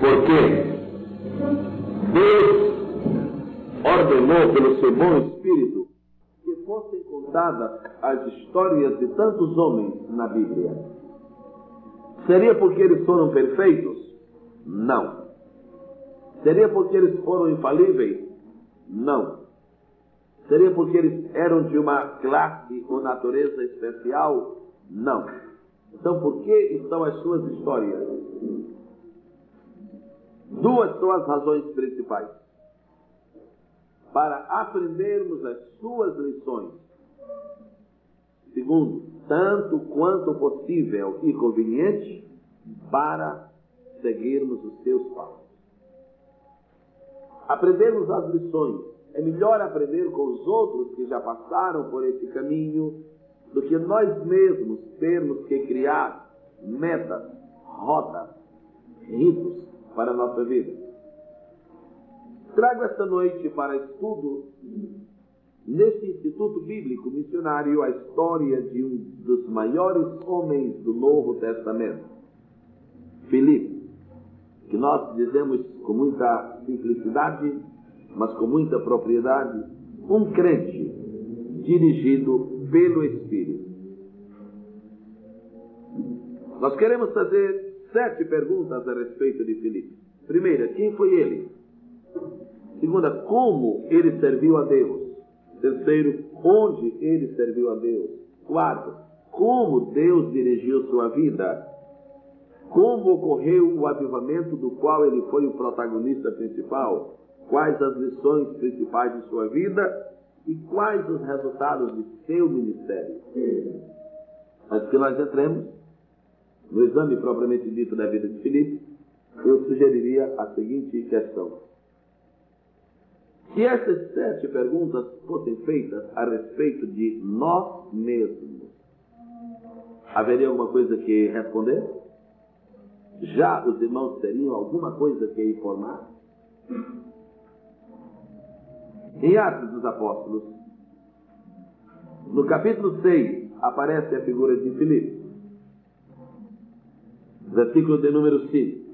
Porque Deus ordenou pelo seu bom Espírito que fossem contadas as histórias de tantos homens na Bíblia. Seria porque eles foram perfeitos? Não. Seria porque eles foram infalíveis? Não. Seria porque eles eram de uma classe ou natureza especial? Não. Então, por que estão as suas histórias? Duas são as razões principais. Para aprendermos as suas lições. Segundo, tanto quanto possível e conveniente, para seguirmos os seus passos. Aprendermos as lições. É melhor aprender com os outros que já passaram por esse caminho do que nós mesmos termos que criar metas, rotas, ritos para a nossa vida. Trago esta noite para estudo, neste Instituto Bíblico Missionário, a história de um dos maiores homens do Novo Testamento, Filipe, que nós dizemos com muita simplicidade, mas com muita propriedade, um crente dirigido pelo Espírito. Nós queremos fazer 7 perguntas a respeito de Filipe. Primeira, quem foi ele? Segunda, como ele serviu a Deus? Terceiro, onde ele serviu a Deus? Quarto, como Deus dirigiu sua vida? Como ocorreu o avivamento do qual ele foi o protagonista principal? Quais as lições principais de sua vida? E quais os resultados de seu ministério? Antes que nós entremos no exame propriamente dito da vida de Filipe, eu sugeriria a seguinte questão. Se essas 7 perguntas fossem feitas a respeito de nós mesmos, haveria alguma coisa que responder? Já os irmãos teriam alguma coisa que informar? Em Atos dos Apóstolos, no capítulo 6, aparece a figura de Filipe. Versículo de número 5.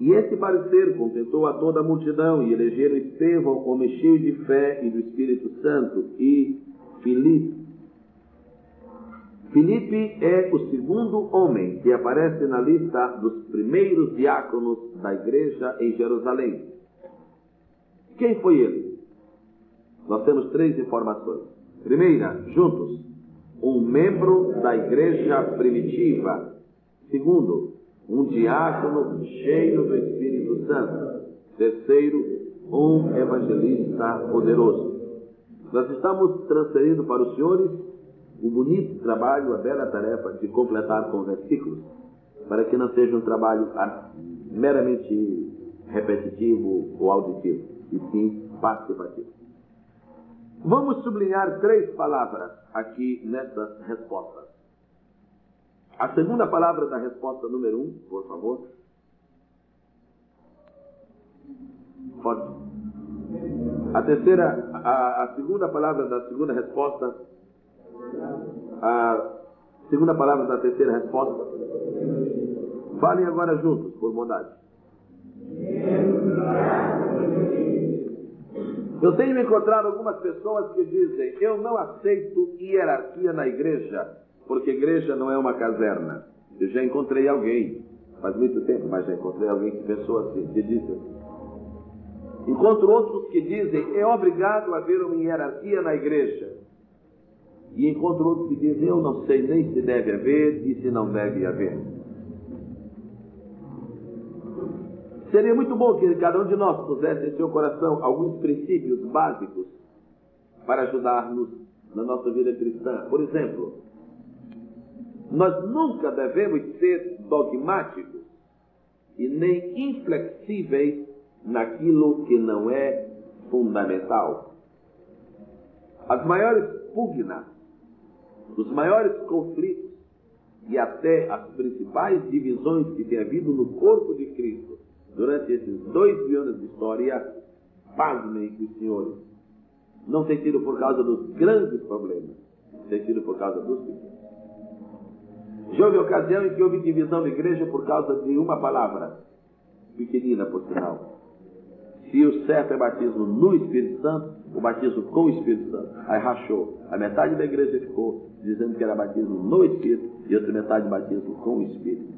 E esse parecer contentou a toda a multidão, e elegeram Estevão, homem cheio de fé e do Espírito Santo, e Filipe. Filipe é o segundo homem que aparece na lista dos primeiros diáconos da igreja em Jerusalém. Quem foi ele? Nós temos 3 informações. Primeira, juntos, um membro da igreja primitiva. Segundo, um diácono cheio do Espírito Santo. Terceiro, um evangelista poderoso. Nós estamos transferindo para os senhores o bonito trabalho, a bela tarefa de completar com versículos, para que não seja um trabalho meramente repetitivo ou auditivo, e sim participativo. Vamos sublinhar 3 palavras aqui nessas respostas. A segunda palavra da resposta número 1, por favor. Pode. A segunda palavra da segunda resposta. A segunda palavra da terceira resposta. Falem agora juntos, por bondade. Eu tenho encontrado algumas pessoas que dizem: eu não aceito hierarquia na igreja, porque igreja não é uma caserna. Eu já encontrei alguém, faz muito tempo, mas já encontrei alguém que pensou assim, que diz assim. Encontro outros que dizem: é obrigado a haver uma hierarquia na igreja. E encontro outros que dizem: eu não sei nem se deve haver e se não deve haver. Seria muito bom que cada um de nós pusesse em seu coração alguns princípios básicos para ajudar-nos na nossa vida cristã. Por exemplo, nós nunca devemos ser dogmáticos e nem inflexíveis naquilo que não é fundamental. As maiores pugnas, os maiores conflitos e até as principais divisões que tem havido no corpo de Cristo durante esses 2.000 anos de história, pasmem os senhores, não tem sido por causa dos grandes problemas, tem sido por causa dos pequenos. Já houve ocasião em que houve divisão da igreja por causa de uma palavra. pequenina, por sinal. Se o certo é batismo no Espírito Santo, o batismo com o Espírito Santo. Aí rachou. A metade da igreja ficou dizendo que era batismo no Espírito e outra metade batismo com o Espírito.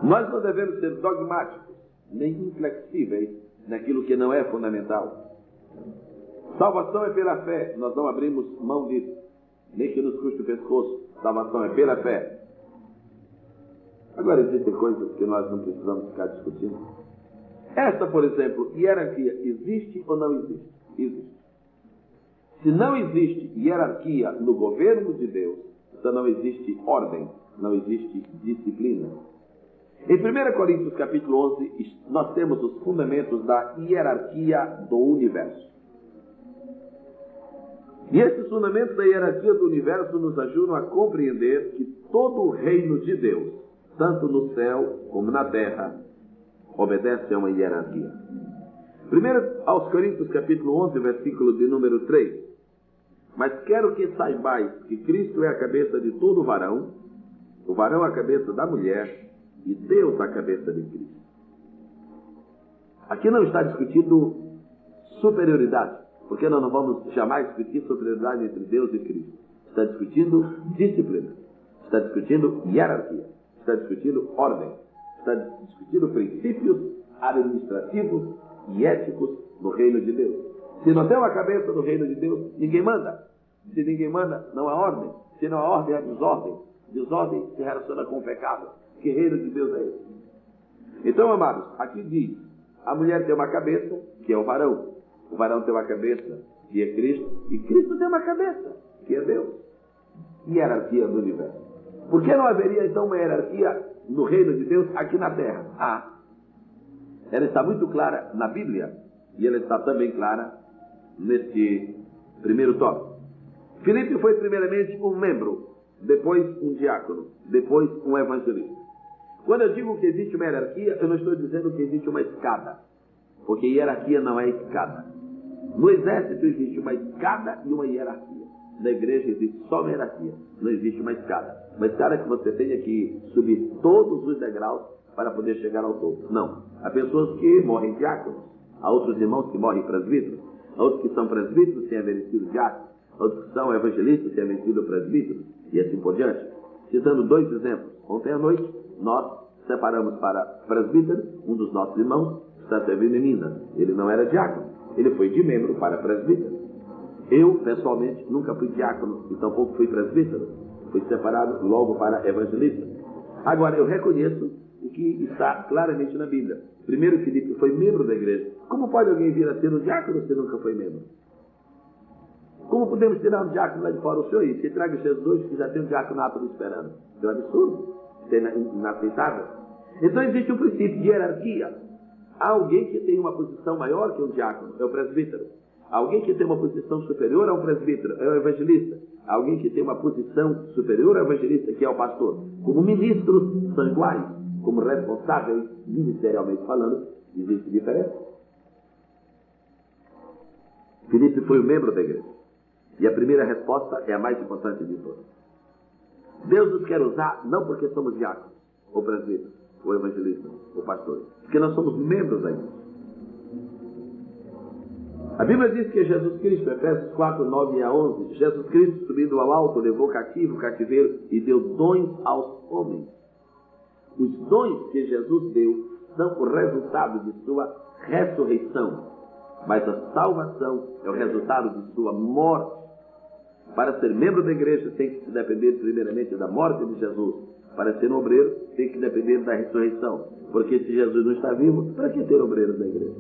Nós não devemos ser dogmáticos, nem inflexíveis naquilo que não é fundamental. Salvação é pela fé, nós não abrimos mão disso, nem que nos custe o pescoço. Salvação é pela fé. Agora, existem coisas que nós não precisamos ficar discutindo. Esta, por exemplo, hierarquia, existe ou não existe? Existe. Se não existe hierarquia no governo de Deus, então não existe ordem, não existe disciplina. Em 1 Coríntios capítulo 11, nós temos os fundamentos da hierarquia do universo. E esses fundamentos da hierarquia do universo nos ajudam a compreender que todo o reino de Deus, tanto no céu como na terra, obedece a uma hierarquia. 1 aos Coríntios capítulo 11, versículo de número 3. Mas quero que saibais que Cristo é a cabeça de todo varão, o varão a cabeça da mulher, e Deus a cabeça de Cristo. Aqui não está discutido superioridade, porque nós não vamos jamais discutir superioridade entre Deus e Cristo. Está discutindo disciplina, está discutindo hierarquia, está discutindo ordem, está discutindo princípios administrativos e éticos no reino de Deus. Se não tem uma cabeça no reino de Deus, ninguém manda. Se ninguém manda, não há ordem. Se não há ordem, há desordem. Desordem se relaciona com o pecado. Que reino de Deus é esse? Então, amados, aqui diz, a mulher tem uma cabeça, que é o varão. O varão tem uma cabeça, que é Cristo. E Cristo tem uma cabeça, que é Deus. Hierarquia do universo. Por que não haveria, então, uma hierarquia no reino de Deus aqui na terra? Ela está muito clara na Bíblia. E ela está também clara neste primeiro tópico. Filipe foi primeiramente um membro, depois um diácono, depois um evangelista. Quando eu digo que existe uma hierarquia, eu não estou dizendo que existe uma escada, porque hierarquia não é escada. No exército existe uma escada e uma hierarquia. Na igreja existe só uma hierarquia, não existe uma escada. Uma escada que você tenha que subir todos os degraus para poder chegar ao topo. Não. Há pessoas que morrem diáconos, há outros irmãos que morrem presbíteros, há outros que são presbíteros sem haver sido diáconos, há outros que são evangelistas sem haver sido presbíteros, e assim por diante. Citando dois exemplos. Ontem à noite, nós separamos para presbítero um dos nossos irmãos que está servindo em Minas. Ele não era diácono, ele foi de membro para presbítero. Eu, pessoalmente, nunca fui diácono e tampouco fui presbítero. Fui separado logo para evangelista. Agora, eu reconheço o que está claramente na Bíblia. Primeiro, Filipe foi membro da igreja. Como pode alguém vir a ser um diácono se nunca foi membro? Como podemos tirar um diácono lá de fora? O senhor aí, se traga os seus dois que já tem um diaconato me esperando. Isso é um absurdo. Isso é inaceitável. Então existe um princípio de hierarquia. Há alguém que tem uma posição maior que um diácono, é o presbítero. Há alguém que tem uma posição superior ao presbítero, é o evangelista. Há alguém que tem uma posição superior ao evangelista, que é o pastor. Como ministros são iguais, como responsáveis, ministerialmente falando, existe diferença. Filipe foi um membro da igreja. E a primeira resposta é a mais importante de todas. Deus nos quer usar não porque somos diáconos, ou presbíteros, ou evangelistas, ou pastores, porque nós somos membros da igreja. A Bíblia diz que Jesus Cristo, Efésios 4, 9 a 11, Jesus Cristo, subindo ao alto, levou cativo o cativeiro e deu dons aos homens. Os dons que Jesus deu são o resultado de sua ressurreição, mas a salvação é o resultado de sua morte. Para ser membro da igreja tem que se depender primeiramente da morte de Jesus. Para ser um obreiro tem que depender da ressurreição. Porque se Jesus não está vivo, para que ter obreiros da igreja?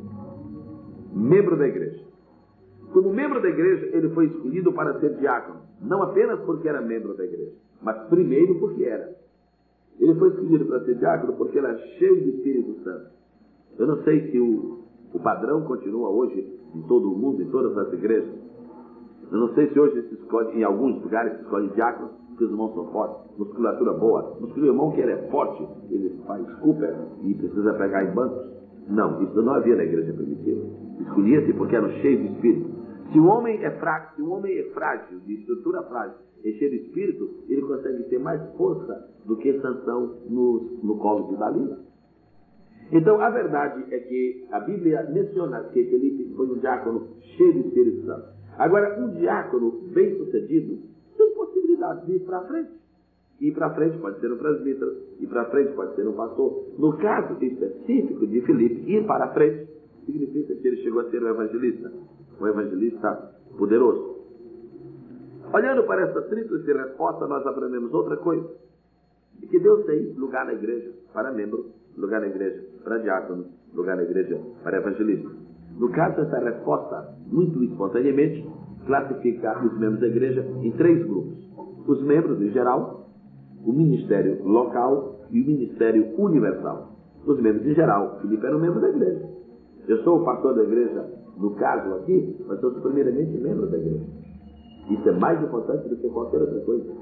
Membro da igreja. Como membro da igreja, ele foi escolhido para ser diácono. Não apenas porque era membro da igreja, mas primeiro porque era. Ele foi escolhido para ser diácono porque era cheio de Espírito Santo. Eu não sei se o padrão continua hoje em todo o mundo, em todas as igrejas. Eu não sei se hoje se escolhe, em alguns lugares se escolhe diácono, porque os irmãos são fortes, musculatura boa. Muscula o irmão que ele é forte, ele faz Cooper e precisa pegar em bancos. Não, isso não havia na igreja primitiva. Escolhia-se porque eram cheios de Espírito. Se o homem é fraco, se o homem é frágil, de estrutura frágil, e cheio de espírito, ele consegue ter mais força do que Sansão no colo de Dalila. Então, a verdade é que a Bíblia menciona que Filipe foi um diácono cheio de Espírito Santo. Agora, um diácono bem-sucedido tem possibilidade de ir para frente. Ir para frente pode ser um presbítero, ir para frente pode ser um pastor. No caso específico de Filipe, ir para frente significa que ele chegou a ser um evangelista poderoso. Olhando para essa tríplice resposta, nós aprendemos outra coisa. E que Deus tem lugar na igreja para membro, lugar na igreja para diácono, lugar na igreja para evangelista. No caso, essa resposta, muito espontaneamente, classifica os membros da igreja em 3 grupos. Os membros em geral, o ministério local e o ministério universal. Os membros em geral, Filipe era um membro da igreja. Eu sou o pastor da igreja, no caso aqui, mas sou primeiramente membro da igreja. Isso é mais importante do que qualquer outra coisa.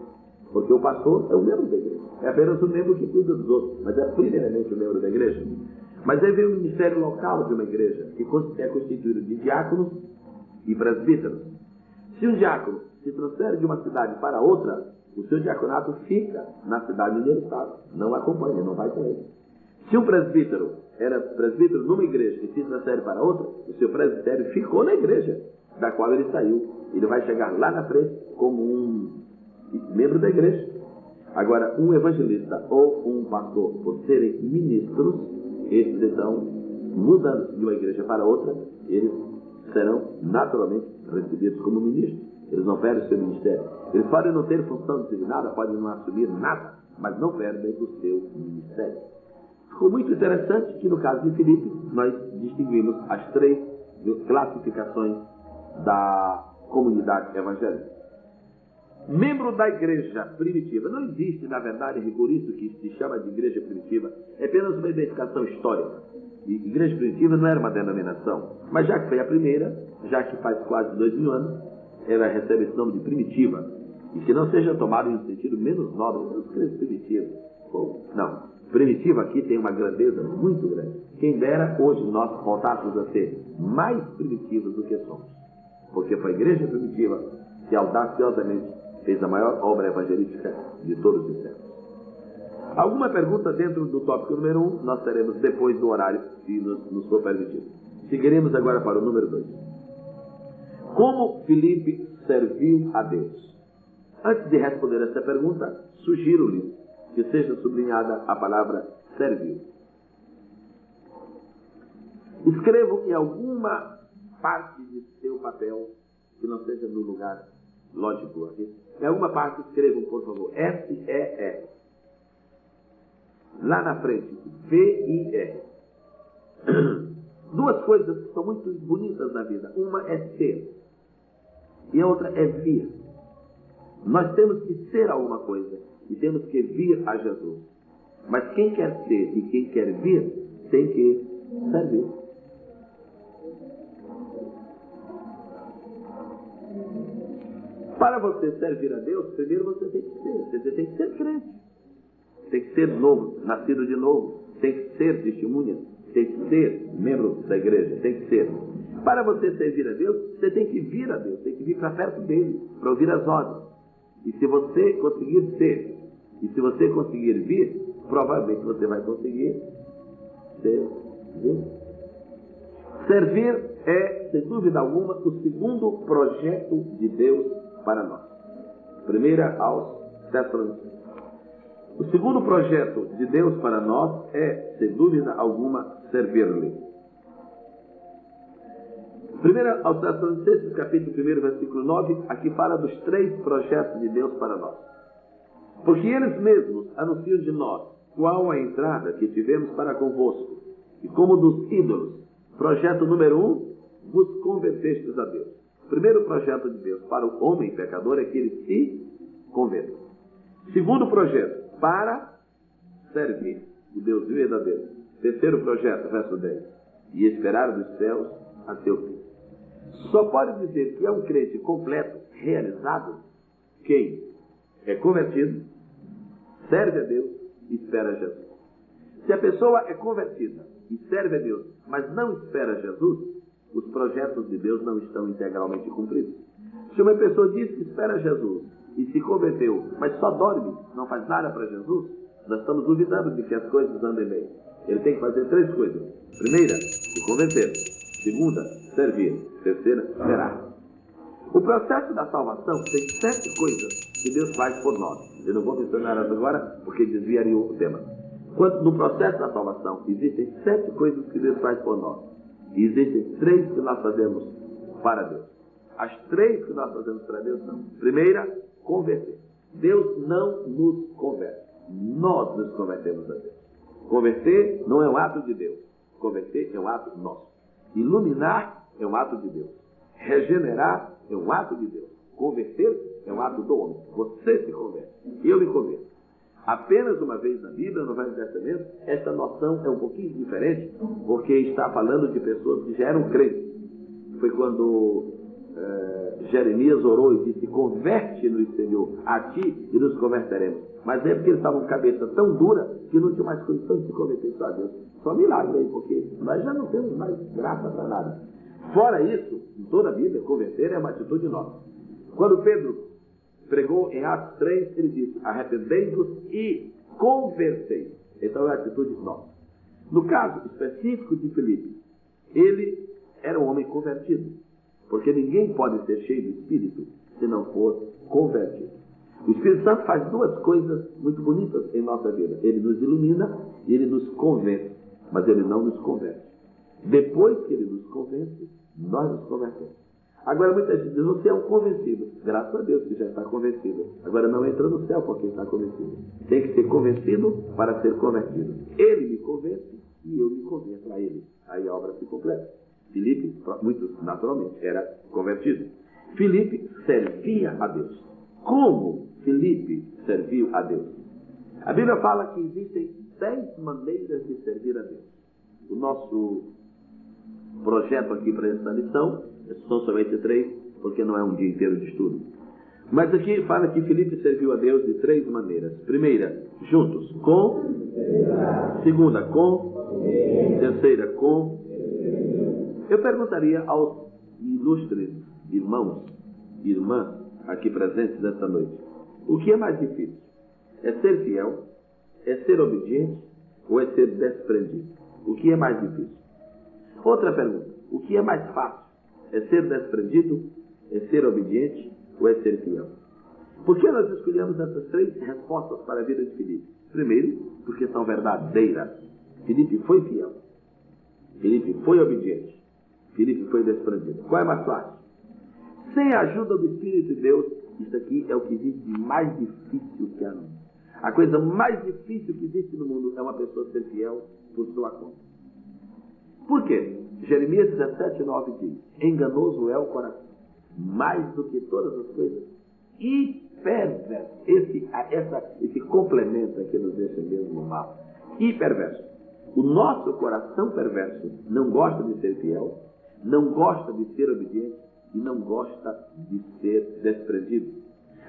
Porque o pastor é o membro da igreja. É apenas o membro que cuida dos outros, mas é primeiramente o membro da igreja. Mas aí vem o ministério local de uma igreja, que é constituído de diáconos e presbíteros. Se um diácono se transfere de uma cidade para outra, o seu diaconato fica na cidade onde ele estava. Não acompanha, não vai com ele. Se um presbítero era presbítero numa igreja e se transfere para outra, o seu presbitério ficou na igreja da qual ele saiu. Ele vai chegar lá na frente como um membro da igreja. Agora, um evangelista ou um pastor, por serem ministros, esses então, mudando de uma igreja para outra, eles serão naturalmente recebidos como ministros. Eles não perdem o seu ministério. Eles podem não ter função designada, podem não assumir nada, mas não perdem o seu ministério. Ficou muito interessante que no caso de Filipe, nós distinguimos as 3 classificações da comunidade evangélica. Membro da igreja primitiva. Não existe, na verdade, em rigor isso que se chama de igreja primitiva. É apenas uma identificação histórica. E igreja primitiva não era uma denominação. Mas já que foi a primeira, já que faz quase 2000 anos, ela recebe esse nome de primitiva. E que não seja tomado em um sentido menos nobre, não igreja primitiva. Bom, não. Primitiva aqui tem uma grandeza muito grande. Quem dera hoje nós voltássemos a ser mais primitivos do que somos. Porque foi a igreja primitiva que audaciosamente fez a maior obra evangelística de todos os tempos. Alguma pergunta dentro do tópico número 1, nós teremos depois do horário, se nos for permitido. Seguiremos agora para o número 2. Como Filipe serviu a Deus? Antes de responder essa pergunta, sugiro-lhe que seja sublinhada a palavra serviu. Escrevam em alguma parte de seu papel, que não seja no lugar lógico aqui. Em alguma parte escrevam, por favor, S-E-E. Lá na frente, V-I-E. 2 coisas que são muito bonitas na vida. Uma é ser e a outra é vir. Nós temos que ser alguma coisa e temos que vir a Jesus. Mas quem quer ser e quem quer vir tem que servir. Para você servir a Deus, primeiro você tem que ser. Você tem que ser crente. Tem que ser novo, nascido de novo. Tem que ser testemunha. Tem que ser membro da igreja. Tem que ser. Para você servir a Deus, você tem que vir a Deus. Tem que vir para perto dele, para ouvir as ordens. E se você conseguir ser, e se você conseguir vir, provavelmente você vai conseguir servir. Servir é, sem dúvida alguma, o segundo projeto de Deus para nós. 1 aos Tessalonicenses. O segundo projeto de Deus para nós é, sem dúvida alguma, servir-lhe. 1 aos Tessalonicenses, capítulo 1, versículo 9, aqui fala dos 3 projetos de Deus para nós. Porque eles mesmos anunciam de nós qual a entrada que tivemos para convosco, e como dos ídolos. Projeto número 1, vos convertestes a Deus. O primeiro projeto de Deus para o homem pecador é que ele se converta. Segundo projeto, para servir o Deus verdadeiro. Terceiro projeto, verso 10, e esperar dos céus a seu fim. Só pode dizer que é um crente completo, realizado, quem é convertido, serve a Deus e espera a Jesus. Se a pessoa é convertida e serve a Deus, mas não espera Jesus, os projetos de Deus não estão integralmente cumpridos. Se uma pessoa diz que espera Jesus e se converteu, mas só dorme, não faz nada para Jesus, nós estamos duvidando de que as coisas andem bem. Ele tem que fazer 3 coisas. Primeira, se converter. Segunda, servir. Terceira, esperar. O processo da salvação tem 7 coisas que Deus faz por nós. Eu não vou mencionar agora porque desviaria o tema. Quando no processo da salvação existem 7 coisas que Deus faz por nós. E existem 3 que nós fazemos para Deus. As 3 que nós fazemos para Deus são: primeira, converter. Deus não nos converte. Nós nos convertemos a Deus. Converter não é um ato de Deus. Converter é um ato nosso. Iluminar é um ato de Deus. Regenerar é um ato de Deus. Converter é um ato do homem. Você se converte. Eu me converto. Apenas uma vez na Bíblia, no Velho Testamento, esta noção é um pouquinho diferente, porque está falando de pessoas que já eram crentes. Foi quando Jeremias orou e disse: converte-nos, Senhor, a ti e nos converteremos. Mas é porque eles estavam com cabeça tão dura que não tinha mais condição de se converter só a Deus. Só milagre aí, porque nós já não temos mais graça para nada. Fora isso, em toda a Bíblia, converter é uma atitude nossa. Quando Pedro pregou em Atos 3, ele disse: arrependei-vos e convertei. Então é a atitude nossa. No caso específico de Filipe, ele era um homem convertido, porque ninguém pode ser cheio do Espírito se não for convertido. O Espírito Santo faz 2 coisas muito bonitas em nossa vida. Ele nos ilumina e ele nos convence, mas ele não nos converte. Depois que ele nos convence, nós nos convertemos. Agora muita gente diz: você é um convencido. Graças a Deus que já está convencido. Agora não entra no céu porque está convencido. Tem que ser convencido para ser convertido. Ele me convence e eu me converto a ele. Aí a obra se completa. Filipe, muito naturalmente, era convertido. Filipe servia a Deus. Como Filipe serviu a Deus? A Bíblia fala que existem 10 maneiras de servir a Deus. O nosso projeto aqui para esta lição são somente 3, porque não é um dia inteiro de estudo. Mas aqui fala que Filipe serviu a Deus de 3 maneiras. Primeira, juntos, com. Segunda, com. Terceira, com. Eu perguntaria aos ilustres irmãos e irmãs aqui presentes nesta noite: o que é mais difícil? É ser fiel? É ser obediente? Ou é ser desprendido? O que é mais difícil? Outra pergunta: o que é mais fácil? É ser desprendido? É ser obediente? Ou é ser fiel? Por que nós escolhemos essas 3 respostas para a vida de Filipe? Primeiro, porque são verdadeiras. Filipe foi fiel. Filipe foi obediente. Filipe foi desprendido. Qual é mais fácil? Sem a ajuda do Espírito de Deus, isso aqui é o que existe de mais difícil que há no mundo. A coisa mais difícil que existe no mundo é uma pessoa ser fiel por sua conta. Por quê? Jeremias 17:9 diz: enganoso é o coração, mais do que todas as coisas, e perverso. Esse complemento aqui nos deixa mesmo mal. E perverso. O nosso coração perverso não gosta de ser fiel, não gosta de ser obediente e não gosta de ser desprendido.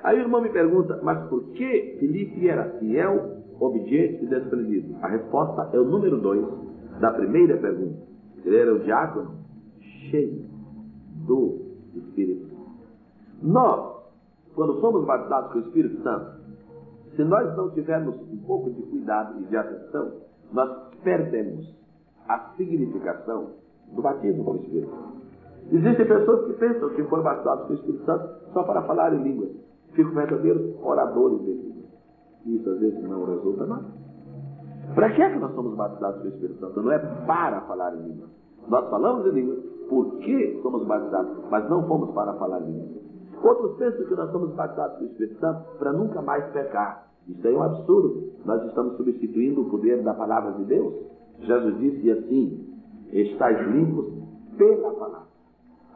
Aí o irmão me pergunta: mas por que Filipe era fiel, obediente e desprendido? A resposta é o número 2 da primeira pergunta. Ele era o diácono cheio do Espírito Santo. Nós, quando somos batizados com o Espírito Santo, se nós não tivermos um pouco de cuidado e de atenção, nós perdemos a significação do batismo com o Espírito Santo. Existem pessoas que pensam que foram batizados com o Espírito Santo só para falar em línguas. Ficam verdadeiros oradores de línguas. Isso às vezes não resulta nada. Para que é que nós somos batizados com o Espírito Santo? Não é para falar em línguas. Nós falamos em línguas porque somos batizados, mas não fomos para falar em línguas. Outros pensam que nós somos batizados com o Espírito Santo para nunca mais pecar. Isso é um absurdo. Nós estamos substituindo o poder da palavra de Deus. Jesus disse assim: estáis limpos pela palavra.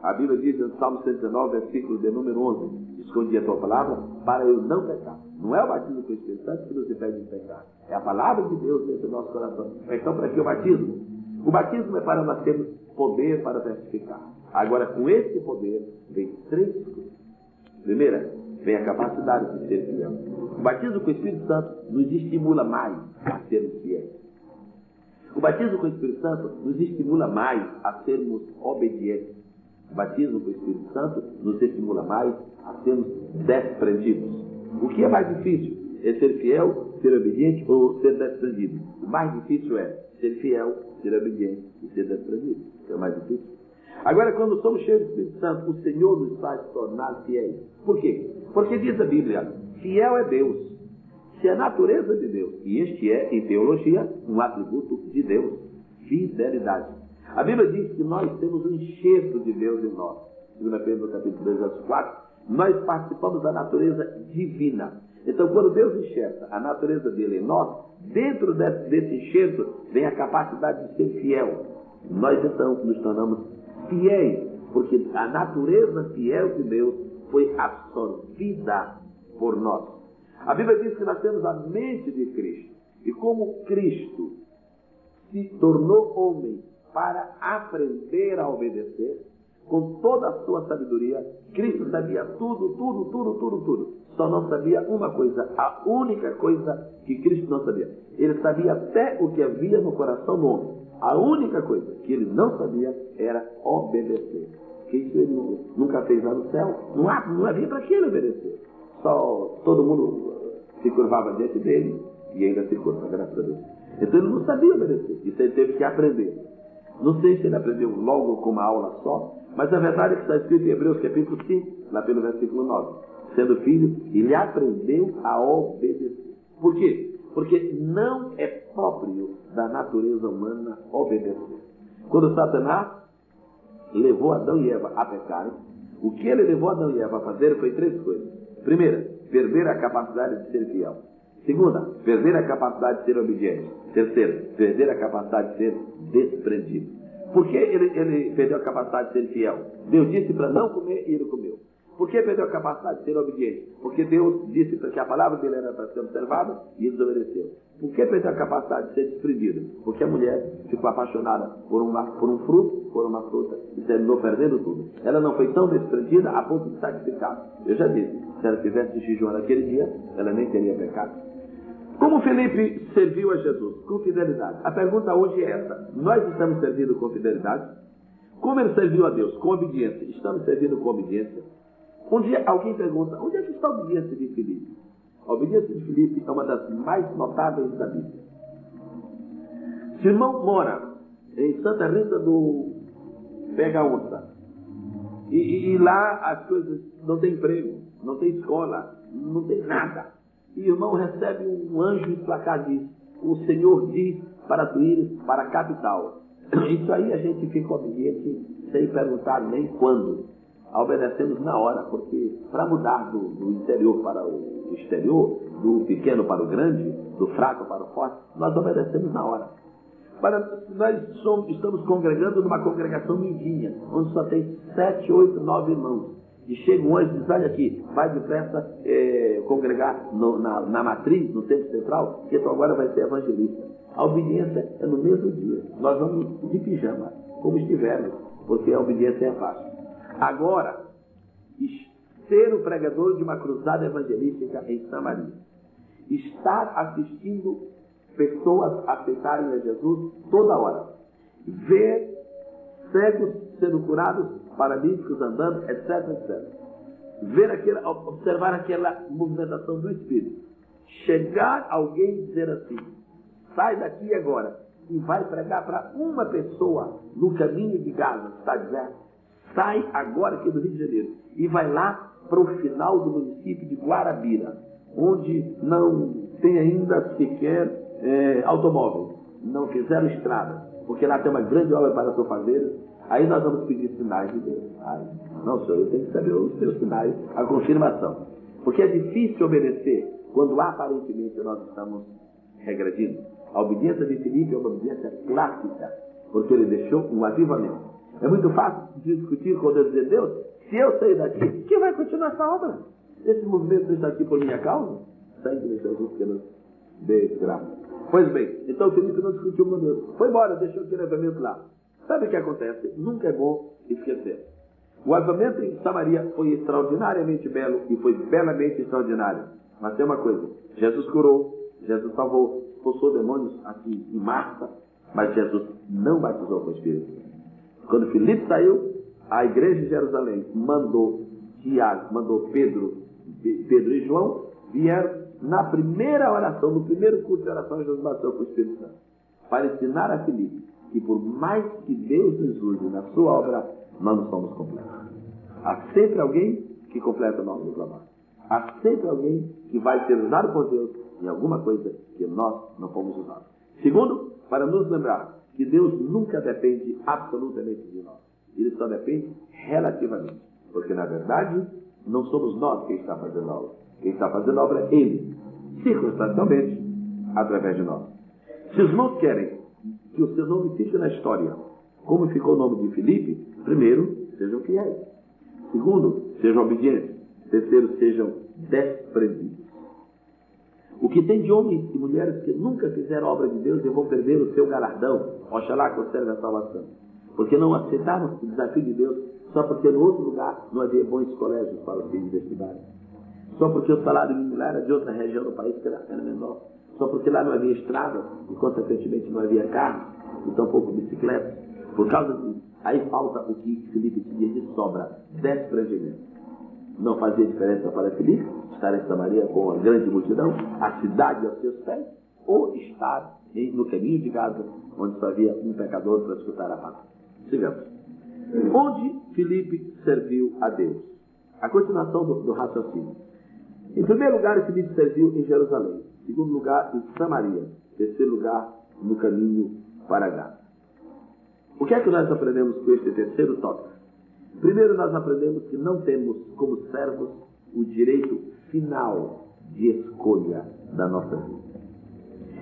A Bíblia diz em Salmo 119, versículo de número 11: escondi a tua palavra para eu não pecar. Não é o batismo com o Espírito Santo que nos impede de pecar. É a palavra de Deus dentro do nosso coração. Então, para que o batismo? O batismo é para nós termos poder para testificar. Agora, com esse poder, vem 3 coisas. Primeira, vem a capacidade de ser fiel. O batismo com o Espírito Santo nos estimula mais a sermos fiéis. O batismo com o Espírito Santo nos estimula mais a sermos obedientes. O batismo com o Espírito Santo nos estimula mais a sermos desprendidos. O que é mais difícil? É ser fiel, ser obediente ou ser desprendido? O mais difícil é ser fiel, ser obediente e ser desprendido. É o mais difícil. Agora, quando somos cheios do Espírito Santo, o Senhor nos faz tornar fiéis. Por quê? Porque diz a Bíblia, fiel é Deus. Se a natureza de Deus, e este é, em teologia, um atributo de Deus, fidelidade. A Bíblia diz que nós temos um enxerto de Deus em nós. 2 Pedro, capítulo 2, verso 4, nós participamos da natureza divina. Então, quando Deus enxerta a natureza dele em nós, dentro desse enxerto vem a capacidade de ser fiel. Nós, então, nos tornamos fiéis, porque a natureza fiel de Deus foi absorvida por nós. A Bíblia diz que nós temos a mente de Cristo. E como Cristo se tornou homem para aprender a obedecer, com toda a sua sabedoria, Cristo sabia tudo. Só não sabia uma coisa, a única coisa que Cristo não sabia. Ele sabia até o que havia no coração do homem. A única coisa que ele não sabia era obedecer. Porque isso ele nunca fez lá no céu. Não havia para que ele obedecer. Só todo mundo se curvava diante dele e ainda se curva, graças a Deus. Então ele não sabia obedecer. Isso ele teve que aprender. Não sei se ele aprendeu logo com uma aula só, mas a verdade é que está escrito em Hebreus capítulo 5, lá pelo versículo 9. Sendo filho, ele aprendeu a obedecer. Por quê? Porque não é próprio da natureza humana obedecer. Quando Satanás levou Adão e Eva a pecarem, o que ele levou Adão e Eva a fazer foi 3 coisas. Primeira, perder a capacidade de ser fiel. Segunda, perder a capacidade de ser obediente. Terceira, perder a capacidade de ser desprendido. Por que ele perdeu a capacidade de ser fiel? Deus disse para não comer e ele comeu. Por que perdeu a capacidade de ser obediente? Porque Deus disse que a palavra dele era para ser observada e ele desobedeceu. Por que perdeu a capacidade de ser desprendido? Porque a mulher ficou apaixonada por um fruto, por uma fruta e terminou perdendo tudo. Ela não foi tão desprendida a ponto de sacrificar. Eu já disse, se ela tivesse jejum naquele dia, ela nem teria pecado. Como Felipe serviu a Jesus? Com fidelidade. A pergunta hoje é essa. Nós estamos servindo com fidelidade? Como ele serviu a Deus? Com obediência. Estamos servindo com obediência? Um dia alguém pergunta, onde é que está a obediência de Felipe? A obediência de Felipe é uma das mais notáveis da Bíblia. Se o irmão mora em Santa Rita do Pega Onça, e lá as coisas não tem emprego, não tem escola, não tem nada, e o irmão recebe um anjo de placar diz, o Senhor diz para tu ires para a capital. Isso aí a gente fica obediente sem perguntar nem quando. Obedecemos na hora, porque para mudar do interior para o exterior, do pequeno para o grande, do fraco para o forte, nós obedecemos na hora. Nós estamos congregando numa congregação mindinha, onde só tem 7, 8, 9 irmãos. E chega um anjo e diz, olha aqui, vai depressa congregar na matriz, no tempo central, porque tu agora vai ser evangelista. A obediência é no mesmo dia. Nós vamos de pijama, como estivermos, porque a obediência é fácil. Agora, ser o pregador de uma cruzada evangelística em Samaria, estar assistindo pessoas aceitarem a Jesus toda hora, ver cegos sendo curados, paralíticos andando, etc. Observar aquela movimentação do Espírito. Chegar alguém e dizer assim, sai daqui agora e vai pregar para uma pessoa no caminho de Gaza, está deserto. Sai agora aqui do Rio de Janeiro e vai lá para o final do município de Guarabira, onde não tem ainda sequer automóvel, não fizeram estrada, porque lá tem uma grande obra para ser fazer. Aí nós vamos pedir sinais de Deus. Não, senhor, eu tenho que saber os seus sinais, a confirmação. Porque é difícil obedecer quando aparentemente nós estamos regredindo. A obediência de Filipe é uma obediência clássica, porque ele deixou um avivamento. É muito fácil discutir com Deus e dizer, Deus, se eu sair daqui, quem vai continuar essa obra? Esse movimento está aqui por minha causa? Sangue de Jesus que nos dê graça. Pois bem, então Filipe não discutiu com Deus. Foi embora, deixou aquele avivamento lá. Sabe o que acontece? Nunca é bom esquecer. O avivamento em Samaria foi extraordinariamente belo e foi belamente extraordinário. Mas tem uma coisa, Jesus curou, Jesus salvou, expulsou demônios aqui em Marta, Mas Jesus não batizou com o Espírito Santo. Quando Filipe saiu, a igreja de Jerusalém mandou Pedro e João, vieram na primeira oração, no primeiro culto de oração, Jesus batizou com o Espírito Santo, para ensinar a Filipe que por mais que Deus nos use na sua obra, nós não somos completos. Há sempre alguém que completa o nosso trabalho. Há sempre alguém que vai ser usado por Deus em alguma coisa que nós não fomos usados. Segundo, para nos lembrar que Deus nunca depende absolutamente de nós. Ele só depende relativamente. Porque, na verdade, não somos nós quem está fazendo a obra. Quem está fazendo a obra é Ele, circunstancialmente, através de nós. Se os irmãos querem que o seu nome fique na história, como ficou o nome de Filipe, primeiro, sejam fiéis. Segundo, sejam obedientes. Terceiro, sejam desprendidos. O que tem de homens e mulheres que nunca fizeram a obra de Deus e vão perder o seu galardão, oxalá conserve a salvação. Porque não aceitaram o desafio de Deus, só porque no outro lugar não havia bons colégios para os filhos estudarem. Só porque o salário mínimo era de outra região do país que era menor. Só porque lá não havia estrada e, consequentemente, não havia carro e tampouco bicicleta. Por causa disso, aí falta o que Filipe tinha de sobra, desprendimento. Não fazia diferença para Filipe estar em Samaria com a grande multidão, a cidade aos seus pés, ou estar no caminho de Gaza, onde só havia um pecador para escutar a palavra. Sigamos. Onde Filipe serviu a Deus? A continuação do raciocínio. Em primeiro lugar, Filipe serviu em Jerusalém. Em segundo lugar, em Samaria. Em terceiro lugar, no caminho para Gaza. O que é que nós aprendemos com este terceiro tópico? Primeiro, nós aprendemos que não temos, como servos, o direito final de escolha da nossa vida.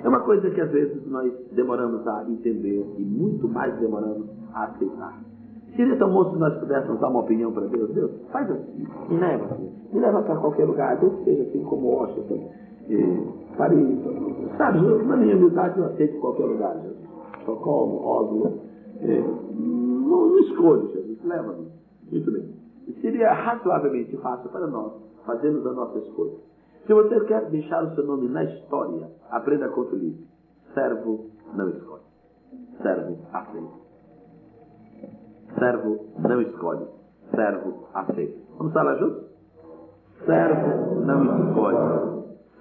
É uma coisa que às vezes nós demoramos a entender e muito mais demoramos a aceitar. Seria tão bom se nós pudéssemos dar uma opinião para Deus. Deus, faz assim, me leva para qualquer lugar, Deus seja assim como Washington, Paris, sabe, na minha humildade eu aceito qualquer lugar, Jesus. Estocolmo, Oslo, não escolho, Jesus, leva-me. Muito bem. E seria razoavelmente fácil para nós fazermos a nossa escolha. Se você quer deixar o seu nome na história, aprenda com Filipe. Servo não escolhe. Servo aceita. Servo não escolhe. Servo aceita. Vamos falar juntos? Servo não escolhe.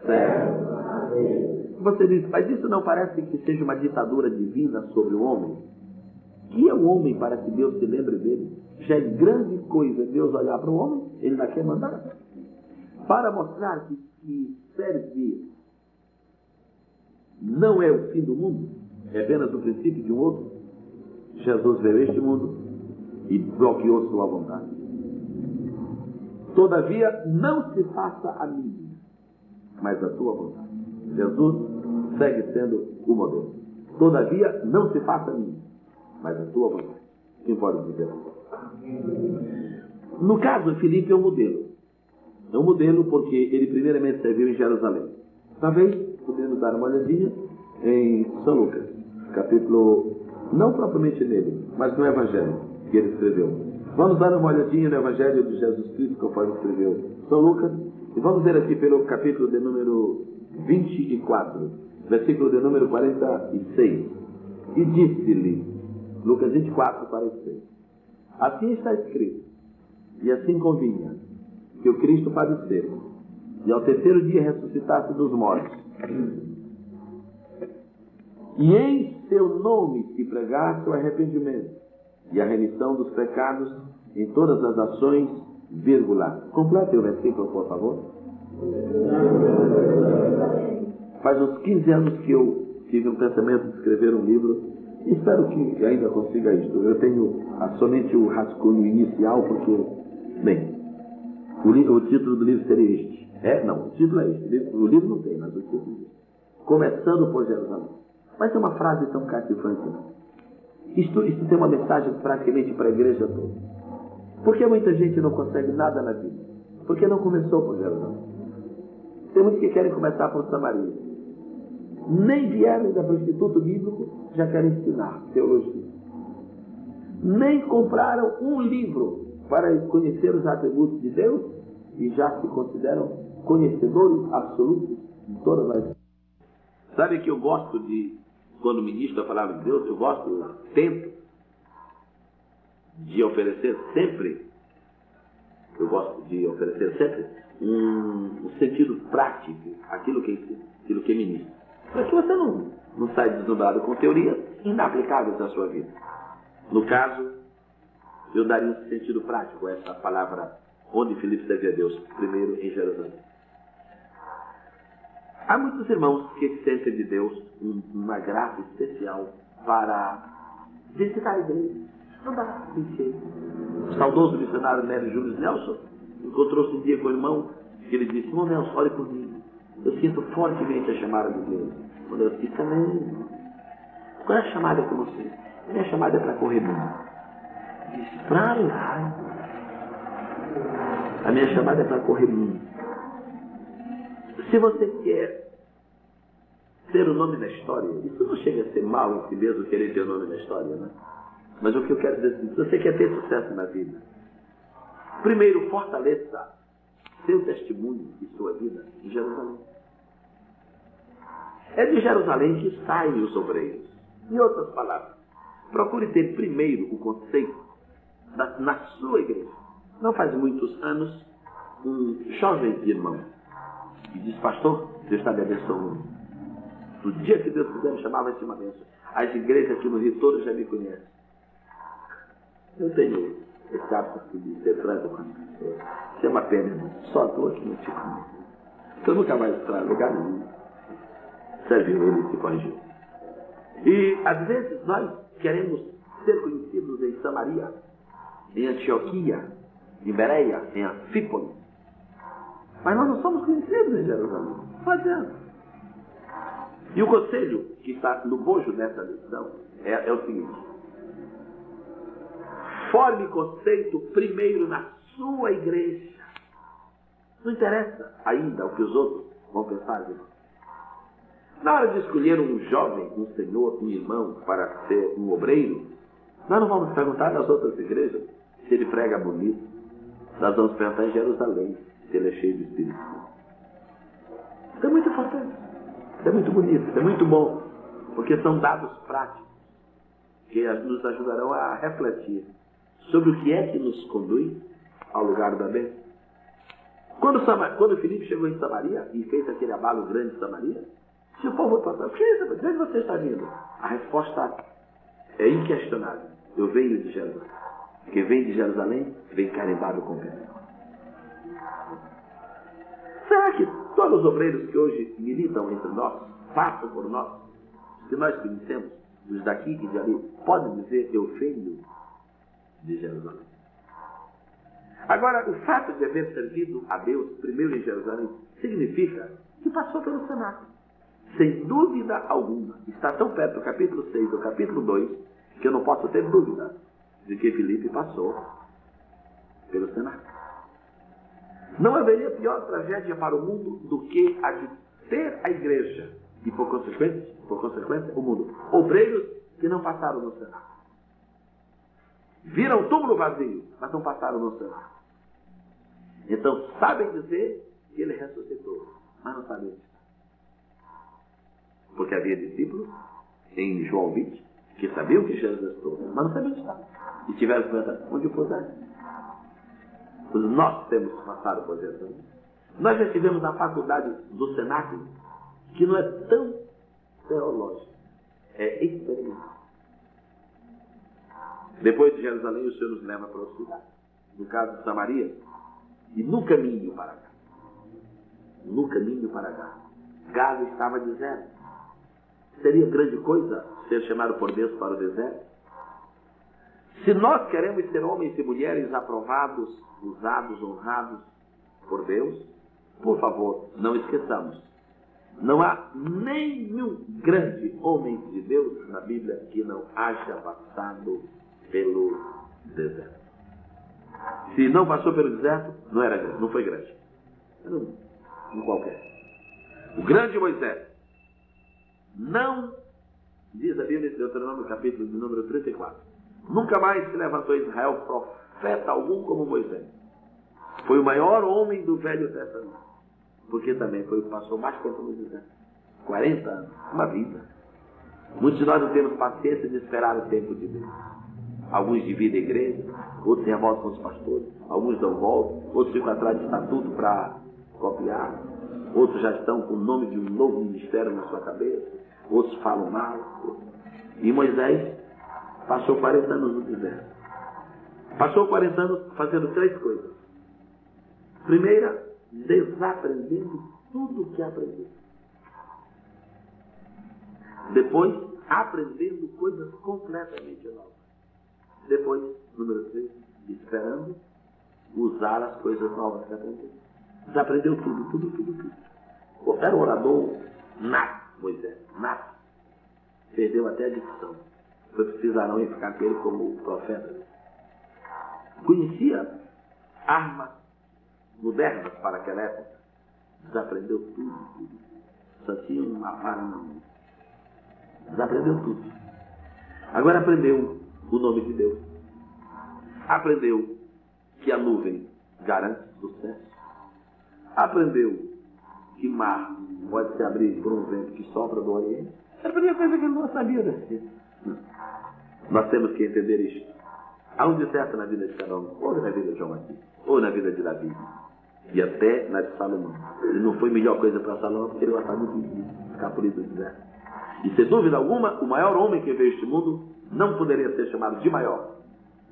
Servo aceita. Você diz, mas isso não parece que seja uma ditadura divina sobre o homem? Que é o homem para que Deus se lembre dele? Já é grande coisa Deus olhar para o homem, ele não quer mandar. Para mostrar que servir não é o fim do mundo, é apenas o princípio de um outro, Jesus veio a este mundo e bloqueou sua vontade. Todavia, não se faça a mim, mas a tua vontade. Jesus segue sendo o modelo. Todavia, não se faça a mim, mas a tua vontade. Quem pode dizer? No caso, Filipe é um modelo. É um modelo porque ele primeiramente serviu em Jerusalém. Talvez podemos dar uma olhadinha em São Lucas, capítulo, não propriamente nele, mas no Evangelho que ele escreveu. Vamos dar uma olhadinha no Evangelho de Jesus Cristo, conforme escreveu São Lucas, e vamos ver aqui pelo capítulo de número 24, versículo de número 46. E disse-lhe, Lucas 24, 46. Assim está escrito, e assim convinha, que o Cristo padecesse, e ao terceiro dia ressuscitasse dos mortos, e em seu nome se pregasse o arrependimento, e a remissão dos pecados em todas as nações, vírgula. Complete o versículo, por favor. Faz uns 15 anos que eu tive um pensamento de escrever um livro. Espero que ainda consiga isto. Eu tenho somente o rascunho inicial, porque, bem, o título do livro seria este. Não, o título é este. O livro não tem, mas o título é este. Começando por Jerusalém. Mas é uma frase tão cativante, não? Isto tem uma mensagem praticamente para a igreja toda. Por que muita gente não consegue nada na vida? Porque não começou por Jerusalém. Tem muitos que querem começar por Samaria. Nem vieram da para o Instituto Bíblico, já querem ensinar teologia. Nem compraram um livro para conhecer os atributos de Deus e já se consideram conhecedores absolutos de todas as... Sabe que eu gosto de quando ministro a palavra de Deus, eu tento de oferecer sempre, um sentido prático àquilo que ministra. Para que você não saia deslumbrado com teorias inaplicáveis à sua vida. No caso, eu daria um sentido prático a essa palavra onde Filipe servia a Deus, primeiro em Jerusalém. Há muitos irmãos que sentem de Deus uma graça especial para visitar a igreja, andar encher. O saudoso missionário Nélio Júlio Nelson encontrou-se um dia com o irmão que ele disse: irmão Nelson, ore por mim. Eu sinto fortemente a chamada de Deus. Quando eu disse também, qual é a chamada que você? A minha chamada é para correr mundo. Disse, para lá. A minha chamada é para correr mundo. Se você quer ter o nome na história, isso não chega a ser mal em si mesmo querer ter o nome na história, né? Mas o que eu quero dizer é se você quer ter sucesso na vida, primeiro fortaleça seu testemunho e sua vida em Jerusalém. É de Jerusalém que saem os obreiros. Em outras palavras, procure ter primeiro o conceito na sua igreja. Não faz muitos anos, um jovem irmão e disse: pastor, Deus está me abençoando. No dia que Deus quiser, me chamava de uma bênção. As igrejas aqui no Rio todas já me conhecem. Eu tenho esse hábito de ser franco com as pessoas. Isso é uma pena, irmão. Só estou aqui no tipo. Eu nunca mais estou em lugar nenhum. Serviu ele e se corrigiu. E às vezes nós queremos ser conhecidos em Samaria, em Antioquia, em Bereia, em Anfípolis. Mas nós não somos conhecidos em Jerusalém. Não adianta. E o conselho que está no bojo dessa lição é o seguinte: forme conceito primeiro na sua igreja. Não interessa ainda o que os outros vão pensar de nós. Na hora de escolher um jovem, um senhor, um irmão para ser um obreiro, nós não vamos perguntar nas outras igrejas se ele prega bonito. Nós vamos perguntar em Jerusalém se ele é cheio de Espírito Santo. Isso é muito importante. Isso é muito bonito. Isso é muito bom. Porque são dados práticos que nos ajudarão a refletir sobre o que é que nos conduz ao lugar da bênção. Quando Filipe chegou em Samaria e fez aquele abalo grande em Samaria, se o povo perguntar: de onde você está vindo? A resposta é inquestionável: eu venho de Jerusalém. Quem vem de Jerusalém vem carimbado com bênção. Será que todos os obreiros que hoje militam entre nós, passam por nós, se nós conhecemos, os daqui e de ali, podem dizer: eu venho de Jerusalém? Agora, o fato de haver servido a Deus primeiro em Jerusalém significa que passou pelo cenáculo. Sem dúvida alguma. Está tão perto do capítulo 6 do capítulo 2 que eu não posso ter dúvida de que Filipe passou pelo cenáculo. Não haveria pior tragédia para o mundo do que a de ter a igreja e, por consequência, o mundo. Obreiros que não passaram no cenáculo. Viram o túmulo vazio, mas não passaram no cenáculo. Então sabem dizer que ele ressuscitou, mas não sabem onde está. Porque havia discípulos em João 20 que sabiam que Jesus ressuscitou, mas não sabiam onde está. E tiveram que perguntar: onde o puseram? Nós temos passado por Jesus. Nós já tivemos na faculdade do cenáculo, que não é tão teológico, é experimental. Depois de Jerusalém, o Senhor nos leva para outra cidade, no caso de Samaria, e no caminho para cá. No caminho para cá. Gaza estava deserto. Seria grande coisa ser chamado por Deus para o deserto? Se nós queremos ser homens e mulheres aprovados, usados, honrados por Deus, por favor, não esqueçamos: não há nenhum grande homem de Deus na Bíblia que não haja passado pelo deserto. Se não passou pelo deserto, não era grande, não foi grande. Era um qualquer. O grande Moisés não, diz a Bíblia em Deuteronômio capítulo de número 34, nunca mais se levantou em Israel profeta algum como Moisés. Foi o maior homem do Velho Testamento, porque também foi o que passou mais tempo no deserto. 40 anos, uma vida. Muitos de nós não temos paciência de esperar o tempo de Deus. Alguns dividem a igreja, outros têm a volta com os pastores, alguns dão volta, outros ficam atrás de estatuto para copiar, outros já estão com o nome de um novo ministério na sua cabeça, outros falam mal. E Moisés passou 40 anos no deserto. Passou 40 anos fazendo 3 coisas. Primeira, desaprendendo tudo o que aprendeu. Depois, aprendendo coisas completamente novas. Depois, número 3, esperando usar as coisas novas que aprendeu. Desaprendeu tudo. Era um orador nato, Moisés, nato. Perdeu até a dicção. Foi preciso Arão ir ficar com ele como profeta. Conhecia armas modernas para aquela época. Desaprendeu tudo. Só tinha uma vara na mão. Desaprendeu tudo. Agora aprendeu o nome de Deus. Aprendeu que a nuvem garante sucesso. Aprendeu que mar pode se abrir por um vento que sopra do Oriente. Era a primeira coisa que ele não sabia desse. Nós temos que entender isto. Há um deserto na vida de cada um, ou na vida de João aqui, ou na vida de Davi, e até na de Salomão. Ele não foi melhor coisa para Salomão porque ele gostava muito de ficar por isso do deserto. E sem dúvida alguma, o maior homem que veio este mundo não poderia ser chamado de maior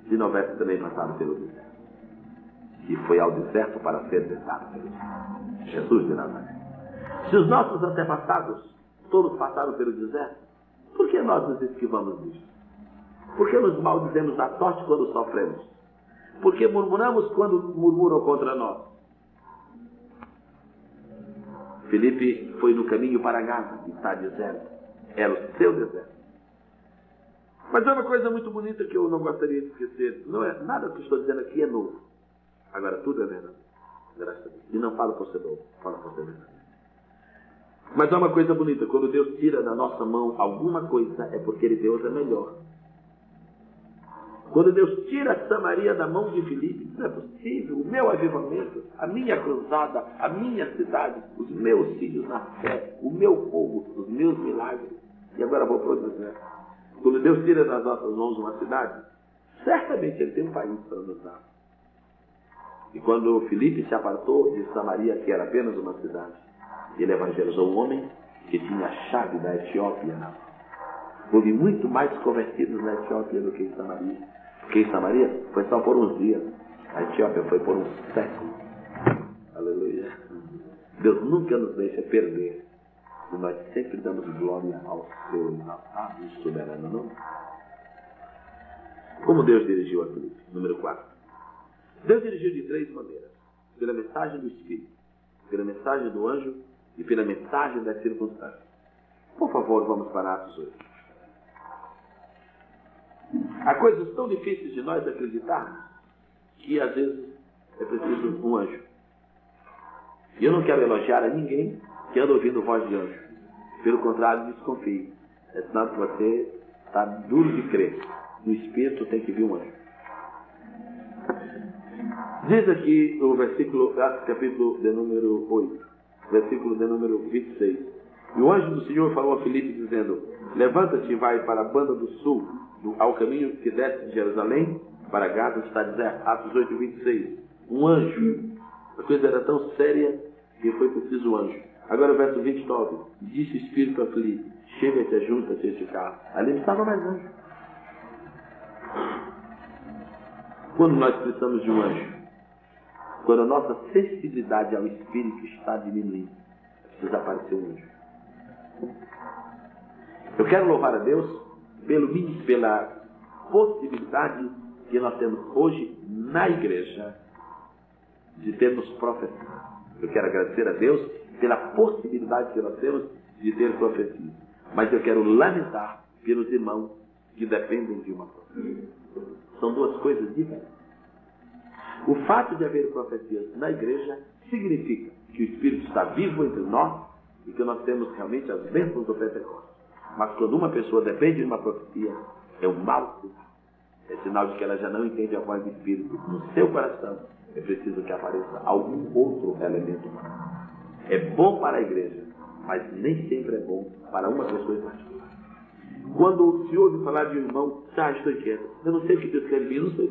se não houvesse também passado pelo deserto. E foi ao deserto para ser tentado pelo deserto. Jesus de Nazaré. Se os nossos antepassados todos passaram pelo deserto, por que nós nos esquivamos disso? Por que nos maldizemos da sorte quando sofremos? Por que murmuramos quando murmuram contra nós? Filipe foi no caminho para Gaza e está deserto. Era o seu deserto. Mas é uma coisa muito bonita que eu não gostaria de esquecer. Não é nada que estou dizendo aqui é novo. Agora tudo é verdade. Graças a Deus. E não falo por ser novo, falo por ser verdade. Mas é uma coisa bonita. Quando Deus tira da nossa mão alguma coisa, é porque Ele deu outra melhor. Quando Deus tira Samaria da mão de Filipe, não é possível. O meu avivamento, a minha cruzada, a minha cidade, os meus filhos na fé, o meu povo, os meus milagres. E agora vou para o deserto. Quando Deus tira das nossas mãos uma cidade, certamente Ele tem um país para nos dar. E quando Filipe se apartou de Samaria, que era apenas uma cidade, ele evangelizou um homem que tinha a chave da Etiópia na mão. Houve muito mais convertidos na Etiópia do que em Samaria. Porque em Samaria foi só por uns dias. A Etiópia foi por um século. Aleluia. Deus nunca nos deixa perder. E nós sempre damos glória ao seu soberano nome. Como Deus dirigiu a Filipe? Número 4. Deus dirigiu de 3 maneiras. Pela mensagem do Espírito, pela mensagem do anjo e pela mensagem das circunstâncias. Por favor, vamos para Atos 8. Há coisas tão difíceis de nós acreditarmos que às vezes é preciso um anjo. E eu não quero elogiar a ninguém que anda ouvindo voz de anjo. Pelo contrário, desconfie. É sinal que você está duro de crer. No Espírito tem que vir um anjo. Diz aqui o versículo, Atos capítulo de número 8, versículo de número 26. E o anjo do Senhor falou a Filipe dizendo: levanta-te e vai para a banda do sul, ao caminho que desce de Jerusalém para Gaza, está deserto. Atos 8, 26. Um anjo. A coisa era tão séria que foi preciso um anjo. Agora o verso 29. Disse o Espírito a Filipe: chega-te, ajunta-te a este carro. Ali não estava mais anjo. Quando nós precisamos de um anjo, quando a nossa sensibilidade ao Espírito está diminuindo, precisa aparecer um anjo. Eu quero louvar a Deus pela possibilidade que nós temos hoje na igreja de termos profecia. Eu quero agradecer a Deus pela possibilidade que nós temos de ter profecia. Mas eu quero lamentar pelos irmãos que dependem de uma profecia. São duas coisas diferentes. O fato de haver profecias na igreja significa que o Espírito está vivo entre nós e que nós temos realmente as bênçãos do Pentecostes. Mas quando uma pessoa depende de uma profecia, é um mau sinal. É sinal de que ela já não entende a voz do Espírito. No seu coração é preciso que apareça algum outro elemento humano. É bom para a igreja, mas nem sempre é bom para uma pessoa em particular. Quando se ouve falar de um irmão, estou inquieto. Eu não sei o que Deus quer de mim, não sei.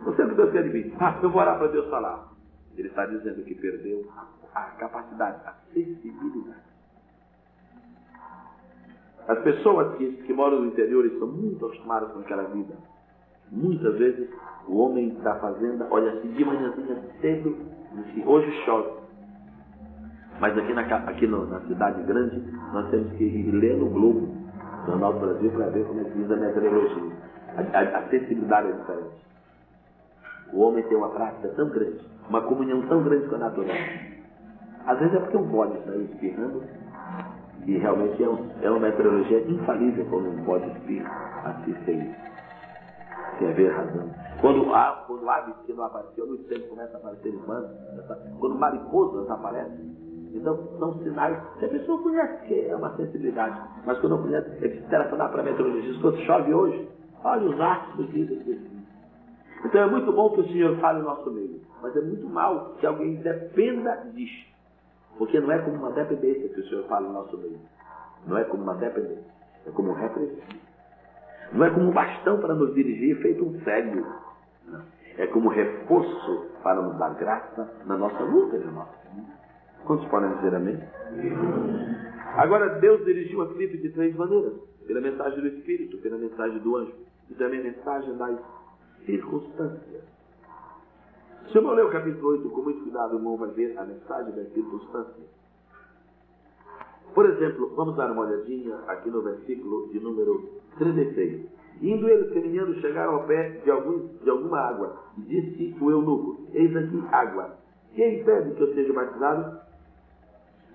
Não sei o que Deus quer de mim. Eu vou orar para Deus falar. Ele está dizendo que perdeu a capacidade, a sensibilidade. As pessoas que moram no interior estão muito acostumadas com aquela vida. Muitas vezes o homem da fazenda olha assim de manhãzinha cedo, e hoje chove. Mas aqui na cidade grande, nós temos que ir ler no Globo, no Jornal do Brasil, para ver como é que diz a meteorologia. A sensibilidade é diferente. O homem tem uma prática tão grande, uma comunhão tão grande com a natureza. Às vezes é porque um bode está espirrando, e realmente é uma meteorologia infalível quando um bode espirra, assiste isso. Tem a ver razão. Quando aves que não apareceu, muito tempo começa a aparecer humanos, quando mariposas aparecem, então são sinais. Se a pessoa conhece que é uma sensibilidade, mas quando não conhece, é que se telefonar para a meteorologista, quando chove hoje, olha os astros disso. Então é muito bom que o Senhor fale no nosso meio, mas é muito mal que alguém dependa disso, porque não é como uma dependência que o Senhor fala no nosso meio. Não é como uma dependência, é como um representante. Não é como um bastão para nos dirigir feito um cego. Não. É como reforço para nos dar graça na nossa luta e na nossa vida. Quantos podem dizer amém? Agora, Deus dirigiu a Filipe de 3 maneiras. Pela mensagem do Espírito, pela mensagem do anjo e também a mensagem das circunstâncias. Se eu não ler o capítulo 8 com muito cuidado, o irmão vai ver a mensagem das circunstâncias. Por exemplo, vamos dar uma olhadinha aqui no versículo de número 36. Indo eles caminhando, chegaram ao pé de alguma água, e disse o eunuco: eis aqui água. Quem impede que eu seja batizado?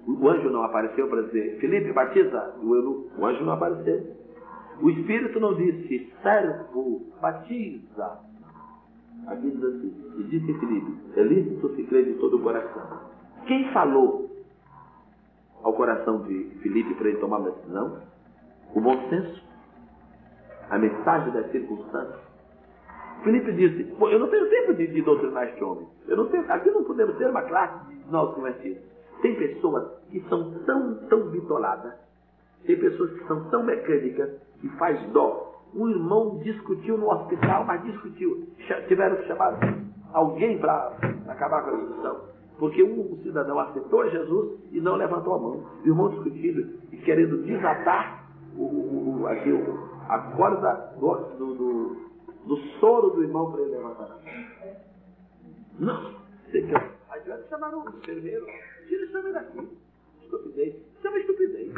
O anjo não apareceu para dizer: Filipe, batiza o eunuco. O anjo não apareceu. O Espírito não disse: servo, batiza. Aqui diz assim: e disse Filipe: é lícito se crer de todo o coração. Quem falou ao coração de Filipe para ele tomar uma decisão? O bom senso, a mensagem das circunstâncias. Filipe disse: eu não tenho tempo de doutrinar este homem. Eu não tenho, aqui não podemos ter uma classe de novos convertidos. Tem pessoas que são tão bitoladas, tem pessoas que são tão mecânicas que faz dó. Um irmão discutiu no hospital, mas discutiu. Tiveram que chamar alguém para acabar com a discussão. Porque um cidadão aceitou Jesus e não levantou a mão. O irmão discutindo e querendo desatar a corda do soro do irmão para ele levantar a mão. Não, aí tiveram que chamar um enfermeiro. Tira esse homem daqui. Estupidez. Isso é uma estupidez.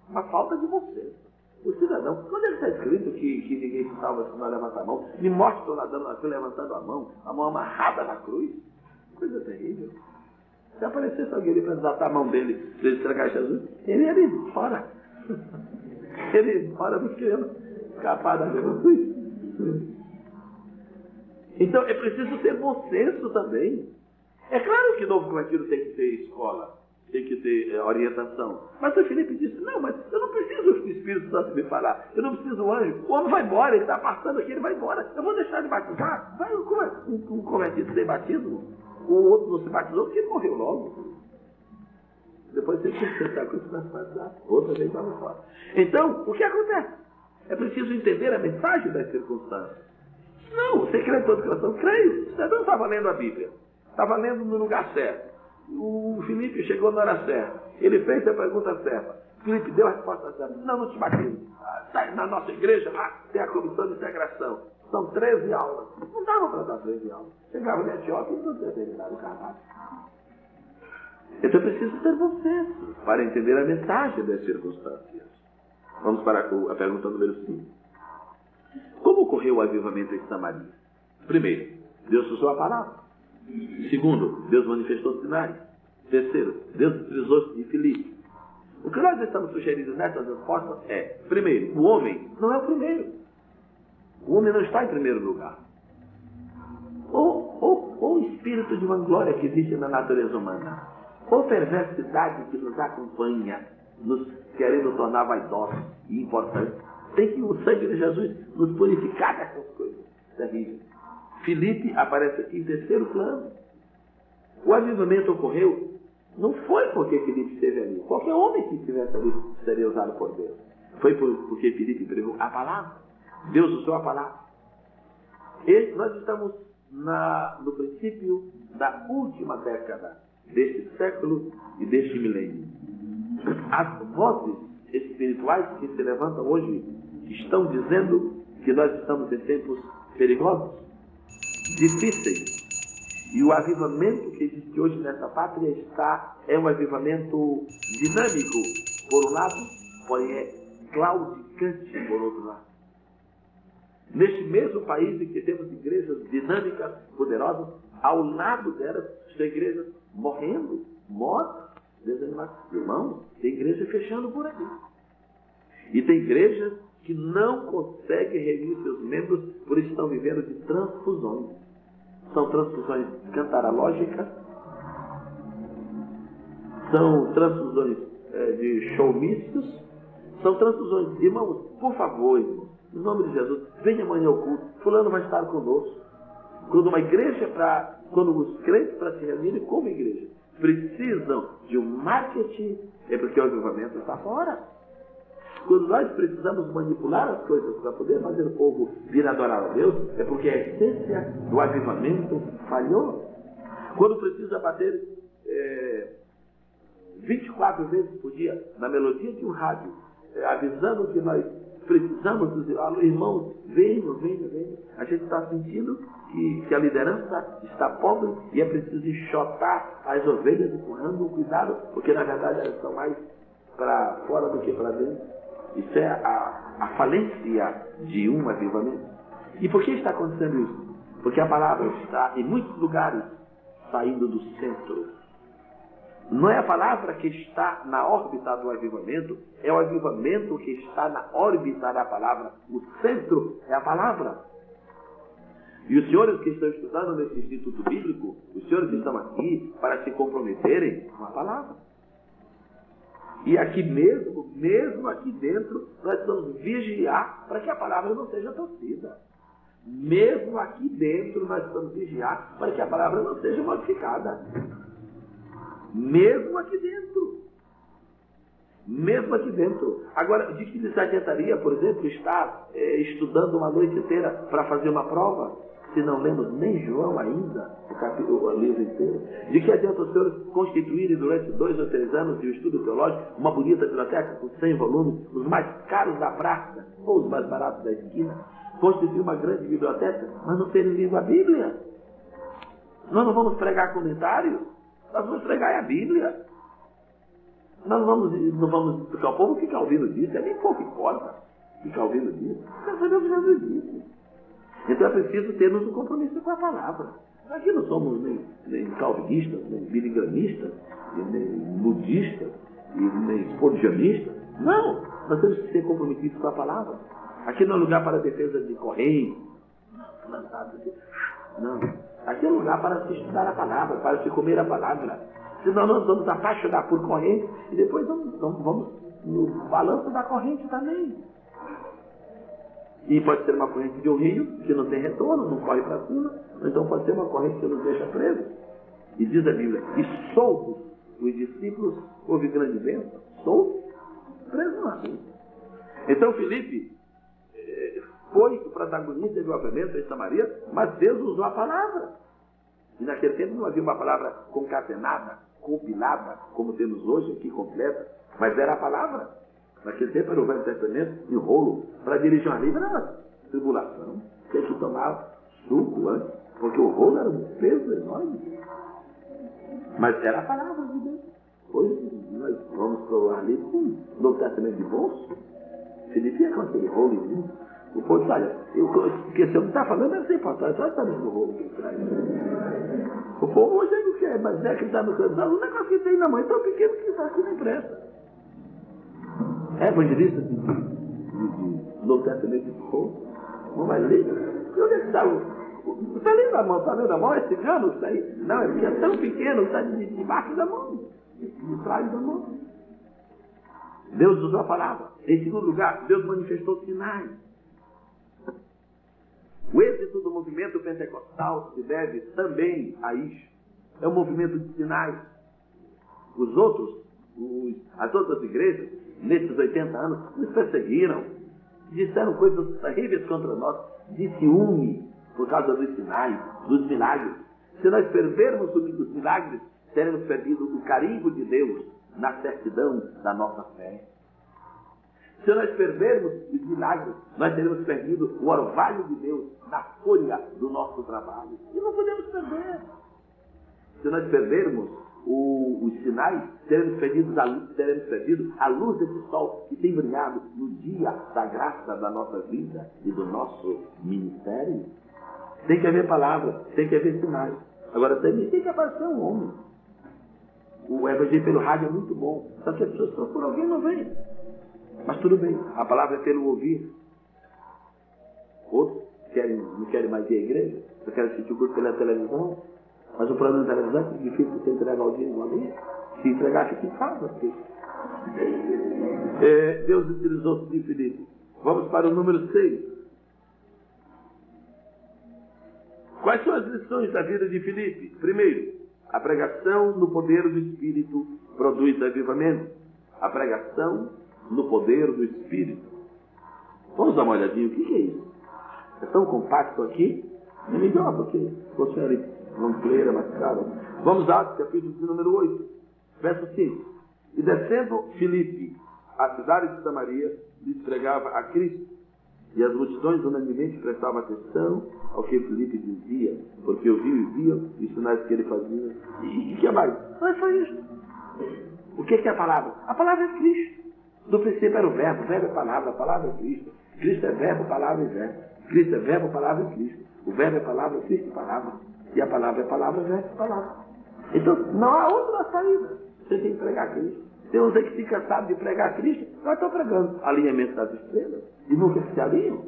Uma falta de você. O cidadão, quando ele está escrito que ninguém se salva se não levantar a mão, me mostra o cidadão aqui levantando a mão amarrada na cruz. Coisa terrível. Se aparecesse alguém ali para desatar a mão dele, para ele estragar Jesus, ele ia embora. Ele ia embora porque ele escapar da cruz. Então é preciso ter bom senso também. É claro que novo convertido tem que ter escola, tem que ter orientação. Mas o Filipe disse: não, mas eu não preciso do Espírito Santo me falar, eu não preciso do anjo. O homem vai embora, ele está passando aqui, ele vai embora. Eu vou deixar de batizar? Vai um convertido sem batismo? O outro não se batizou porque ele morreu logo. Depois tem que sentar com isso para se batizar. Outra vez vai fora. Então, o que acontece? É preciso entender a mensagem das circunstâncias. Não, você crê em todo o coração? Creio. Você não estava lendo a Bíblia. Estava lendo no lugar certo. O Filipe chegou na hora certa. Ele fez a pergunta certa. Filipe deu a resposta certa. Não te batizo. Na nossa igreja, lá tem a comissão de integração. São 13 aulas. Não dava para dar 13 aulas. Chegava em Etiópia e não tinha terminado o carnaval. Então é preciso ter bom senso para entender a mensagem das circunstâncias. Vamos para a pergunta número 5. Como ocorreu o avivamento em Samaria? Primeiro, Deus usou a palavra. Segundo, Deus manifestou sinais. Terceiro, Deus utilizou de Filipe. O que nós estamos sugerindo nessas respostas é: primeiro, o homem não é o primeiro. O homem não está em primeiro lugar. Ou o espírito de vanglória que existe na natureza humana, ou perversidade que nos acompanha, nos querendo tornar vaidosos e importantes. Tem que o sangue de Jesus nos purificar dessas coisas terríveis. Filipe aparece aqui em terceiro plano. O avivamento ocorreu não foi porque Filipe esteve ali. Qualquer homem que estivesse ali seria usado por Deus. Foi porque Filipe pregou a palavra. Deus usou a palavra. Nós estamos no princípio da última década deste século e deste milênio. As vozes espirituais que se levantam hoje estão dizendo que nós estamos em tempos perigosos, difíceis. E o avivamento que existe hoje nessa pátria é um avivamento dinâmico, por um lado, porém é claudicante, por outro lado. Neste mesmo país em que temos igrejas dinâmicas, poderosas, ao lado delas estão igrejas morrendo, mortas, desanimadas. Irmãos, tem igreja fechando por aqui. E tem igrejas que não conseguem reunir seus membros, por isso estão vivendo de transfusões. São transfusões cantarológicas, são transfusões de showmícios, são transfusões. Irmãos, por favor, irmãos, no nome de Jesus, venha amanhã ao culto, fulano vai estar conosco. Quando quando os crentes para se reunirem como igreja precisam de um marketing, é porque o avivamento está fora. Quando nós precisamos manipular as coisas para poder fazer o povo vir adorar a Deus, é porque a essência do avivamento falhou. Quando precisa bater 24 vezes por dia na melodia de um rádio, avisando que nós precisamos dizer, irmãos, venham. A gente está sentindo que a liderança está pobre e é preciso enxotar as ovelhas, empurrando o cuidado, porque na verdade elas estão mais para fora do que para dentro. Isso é a falência de um avivamento. E por que está acontecendo isso? Porque a palavra está em muitos lugares saindo do centro. Não é a palavra que está na órbita do avivamento, é o avivamento que está na órbita da palavra. O centro é a palavra. E os senhores que estão estudando nesse Instituto Bíblico, os senhores estão aqui para se comprometerem com a palavra. E aqui mesmo aqui dentro, nós vamos vigiar para que a palavra não seja torcida. Mesmo aqui dentro, nós vamos vigiar para que a palavra não seja modificada. Mesmo aqui dentro. Mesmo aqui dentro. Agora, de que lhes adiantaria, por exemplo, estar estudando uma noite inteira para fazer uma prova, se não lemos nem João ainda, o livro inteiro? De que adianta os senhores constituírem durante 2 ou 3 anos de estudo teológico uma bonita biblioteca com 100 volumes, os mais caros da praça ou os mais baratos da esquina? Constituir uma grande biblioteca, mas não terem lido a Bíblia? Nós não vamos pregar comentários? Nós vamos pregar a Bíblia. Nós não vamos porque o povo que Calvino disse, nem pouco importa o que Calvino disse. Nós sabemos Jesus disse. Então é preciso termos um compromisso com a palavra. Aqui não somos nem calvinistas, nem biligramistas, nem budistas, nem spurgeonistas. Não, nós temos que ser comprometidos com a palavra. Aqui não é lugar para defesa de correio. Não. Aqui é lugar para se estudar a palavra, para se comer a palavra. Senão nós vamos apaixonar por corrente e depois vamos no balanço da corrente também. E pode ser uma corrente de um rio que não tem retorno, não corre para cima, ou então pode ser uma corrente que nos deixa presos. E diz a Bíblia, e soltos os discípulos, houve grande bênção, soltos, presos na rua. Então Filipe foi o protagonista do avivamento em Samaria, mas Deus usou a palavra. E naquele tempo não havia uma palavra concatenada, compilada, como temos hoje aqui, completa, mas era a palavra. Naquele tempo era o Velho Testamento, enrolo, para dirigir uma livre, era uma tribulação. Tem que tomar suco antes, porque o rolo era um peso enorme. Mas era a palavra de Deus. Hoje nós vamos provar ali com o Novo Testamento de bolso. Filipe é com aquele rolo. O povo diz, olha, porque se eu não está falando, deve ser importante, só está dentro do rolo que traz. O povo hoje não quer, mas é que está no canto, o negócio que tem na mão é tão pequeno que está aqui na empresta. É evangelista de Novo Testamento de rolo, não vai ler. E onde é que está está lendo a mão, está lendo a mão, é cigano isso aí? Não, é porque é tão pequeno, está debaixo da mão, de trás da mão. Deus usou a palavra. Em segundo lugar, Deus manifestou sinais. O êxito do movimento pentecostal se deve também a isso. É um movimento de sinais. As outras igrejas, nesses 80 anos, nos perseguiram, disseram coisas terríveis contra nós, de ciúme, por causa dos sinais, dos milagres. Se nós perdermos os milagres, teremos perdido o carimbo de Deus na certidão da nossa fé. Se nós perdermos os milagres, nós teremos perdido o orvalho de Deus na folha do nosso trabalho. E não podemos perder. Se nós perdermos os sinais, teremos perdido a luz desse sol que tem brilhado no dia da graça da nossa vida e do nosso ministério. Tem que haver palavra, tem que haver sinais. Agora também tem que aparecer um homem. O evangelho pelo rádio é muito bom, só que as pessoas procuram alguém e não vem. Mas tudo bem, a palavra é pelo ouvir. Outros não querem mais ir à igreja, só querem assistir o culto pela televisão. Mas o problema da televisão é que é difícil você entregar o dinheiro ali. Se entregar, fica em casa. Deus utilizou de Filipe. Vamos para o número 6. Quais são as lições da vida de Filipe? Primeiro, a pregação no poder do Espírito produz avivamento. A pregação no poder do Espírito. Vamos dar uma olhadinha, o que é isso? É tão compacto aqui? É melhor, porque você não leia mais caro. Vamos a Atos, capítulo número 8, verso 5. E descendo Filipe, a cidade de Samaria, lhes pregava a Cristo. E as multidões unanimemente prestavam atenção ao que Filipe dizia, porque ouviam e viam os sinais que ele fazia. E que mais? Não é só isso. O que é a palavra? A palavra é Cristo. Do princípio era o verbo é palavra, a palavra é Cristo. Cristo é verbo, palavra é verbo. Cristo é verbo, palavra é Cristo. O verbo é palavra, Cristo é palavra. E a palavra é palavra, verbo é palavra. Então, não há outra saída. Você tem que pregar Cristo. Tem uns aí que se cansaram de pregar Cristo, nós estamos pregando alinhamento das estrelas e nunca se alinham.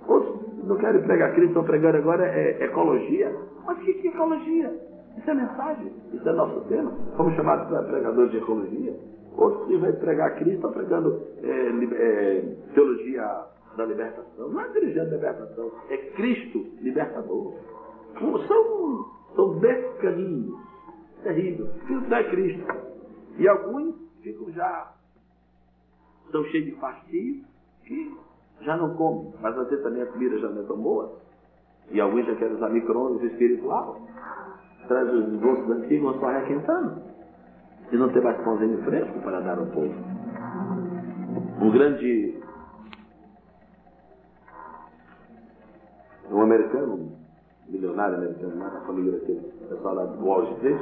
Outros não querem pregar Cristo, estão pregando agora ecologia. Mas o que é ecologia? Isso é mensagem, isso é nosso tema. Fomos chamados para pregadores de ecologia. Outros, em vez de pregar Cristo, estão pregando teologia da libertação. Não é teologia da libertação, é Cristo libertador. São 10 caminhos. Terrível. Isso não é Cristo. E alguns ficam estão cheios de fastio que já não comem. Mas às vezes também a comida já não é tão boa. E alguns já querem usar micro-ondas espiritual. Traz os doces antigos, vão só requentando. E não tem mais pãozinho fresco para dar ao povo. Um americano, milionário americano, lá na família daquele pessoal lá do Wall Street,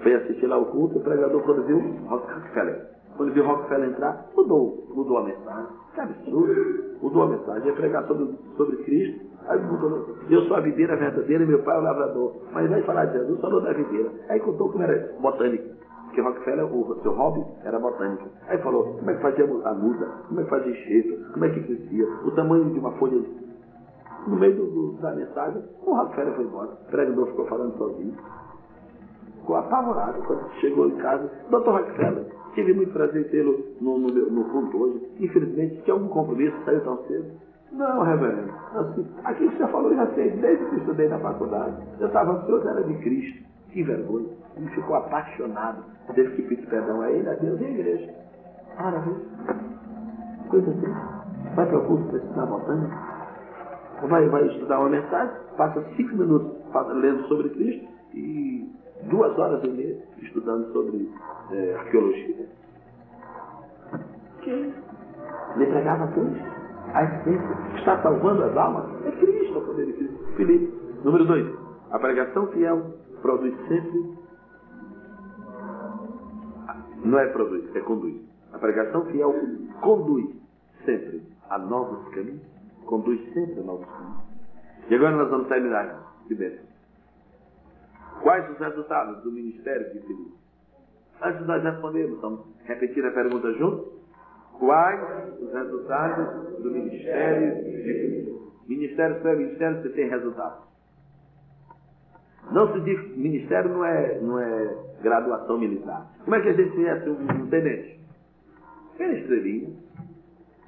foi assistir lá o culto, o pregador produziu Rockefeller. Quando viu Rockefeller entrar, mudou a mensagem. Que absurdo! Mudou a mensagem. Ia pregar sobre Cristo, aí mudou. Eu sou a videira verdadeira e meu pai é o lavrador. Mas vai falar de Jesus, falou da videira. Aí contou como era botânica. Porque Rockefeller, o seu hobby era botânica. Aí falou como é que fazia a muda, como é que fazia enxerto, como é que crescia, o tamanho de uma folha. No meio da mensagem, o Rockefeller foi embora. O pregador ficou falando sozinho. Ficou apavorado quando chegou em casa. Dr. Rockefeller, tive muito prazer em tê-lo no culto hoje. Infelizmente, tinha algum compromisso, saiu tão cedo. Não, reverendo. Assim, aquilo que você falou, eu já sei, desde que eu estudei na faculdade. Eu estava ansioso, era de Cristo. Que vergonha. Ele ficou apaixonado. Teve que pedir perdão a ele, a Deus e a igreja. Maravilha. Coisa assim. Vai para o culto para estudar botânica. Vai estudar uma mensagem, passa 5 minutos lendo sobre Cristo e 2 horas e meia estudando sobre arqueologia. Que ele pregava Cristo. A essência que está salvando as almas é Cristo, o poder de Cristo. Filipe. Número 2. A pregação fiel produz sempre. Não é produz, é conduz. A pregação fiel conduz sempre a novos caminhos. Conduz sempre a novos caminhos. E agora nós vamos terminar. Que bênção. Quais os resultados do ministério de Filipe? Antes de nós respondermos, vamos repetir a pergunta juntos. Quais os resultados do ministério de Filipe? Ministério só é ministério se tem resultado. Não se diz, ministério não é graduação militar. Como é que a gente conhece um tenente? Pela estrelinha.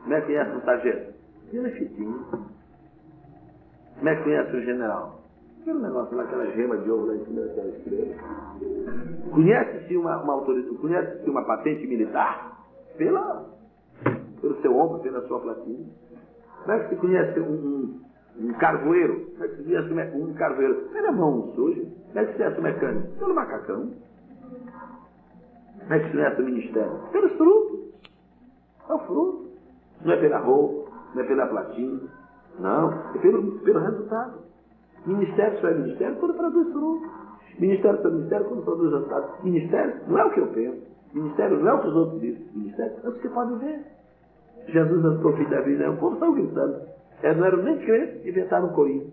Como é que conhece um sargento? Pela fitinha. Como é que conhece um general? Aquele negócio lá, aquelas remas de ouro lá em cima daquela estrela. Conhece-se conhece-se uma patente militar? Pelo seu ombro, pela sua platina. Como é que se conhece um carvoeiro? Como é que se conhece um carvoeiro? Pela mão suja. Como é que se conhece o mecânico? Pelo macacão. Como é que se conhece o ministério? Pelos frutos. É o fruto. Não é pela roupa, não é pela platina. Não, é pelo resultado. Ministério só é ministério quando produz fruto. Ministério só é ministério quando produz resultado. Ministério não é o que eu penso. Ministério não é o que os outros dizem. Ministério é o que você pode ver. Jesus andou o fim da vida, o povo estão gritando. Eles não eram nem crentes, inventaram um corinho.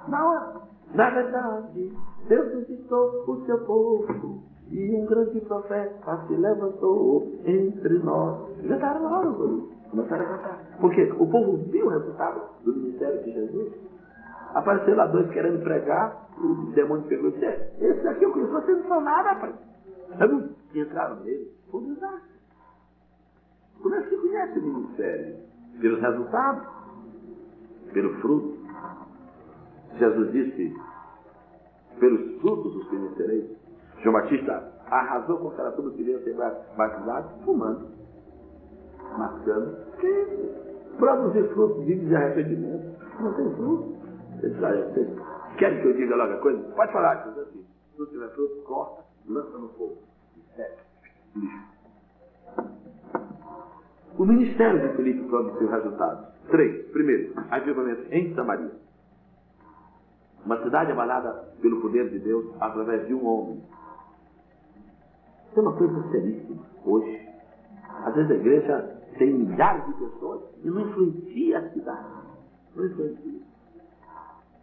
Não, na verdade, Deus visitou o seu povo e um grande profeta se levantou entre nós. Inventaram na hora o corinho. Começaram a cantar. Porque o povo viu o resultado do ministério de Jesus. Apareceram lá dois querendo pregar, o demônio pegou e disse: esse daqui eu conheço, vocês não são nada, rapaz. E entraram nele, foi um desastre. Como é que se conhece o ministério? Pelos resultados, pelo fruto. Jesus disse: pelos frutos os conhecereis. João Batista arrasou com aquela turma que veio ser batizado, fumando, mascando. Produzir frutos dignos de arrependimento. Não tem fruto. Vocês querem que eu diga logo a coisa? Pode falar, Jesus, assim. Se não tiver fruto, corta, lança no fogo. Lixo. O ministério de Filipe produziu resultados. 3. Primeiro, avivamento em Samaria. Uma cidade abalada pelo poder de Deus através de um homem. Isso é uma coisa seríssima hoje. Às vezes a igreja tem milhares de pessoas e não influencia a cidade. Não influencia.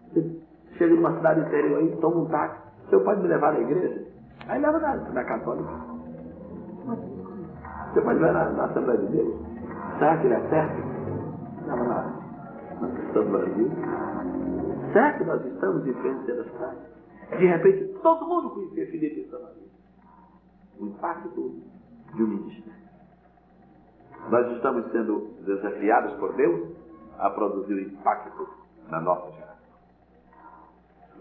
Você chega numa cidade interior aí, toma um táxi. O senhor pode me levar na igreja? Aí leva na católica. Você pode levar na Assembleia de Deus? Será que ele é certo? Leva na questão do Brasil. Será que nós estamos influenciando a cidade? De repente, todo mundo conhecia Filipe em Samaria. O impacto de um ministério. Nós estamos sendo desafiados por Deus a produzir o impacto na nossa geração.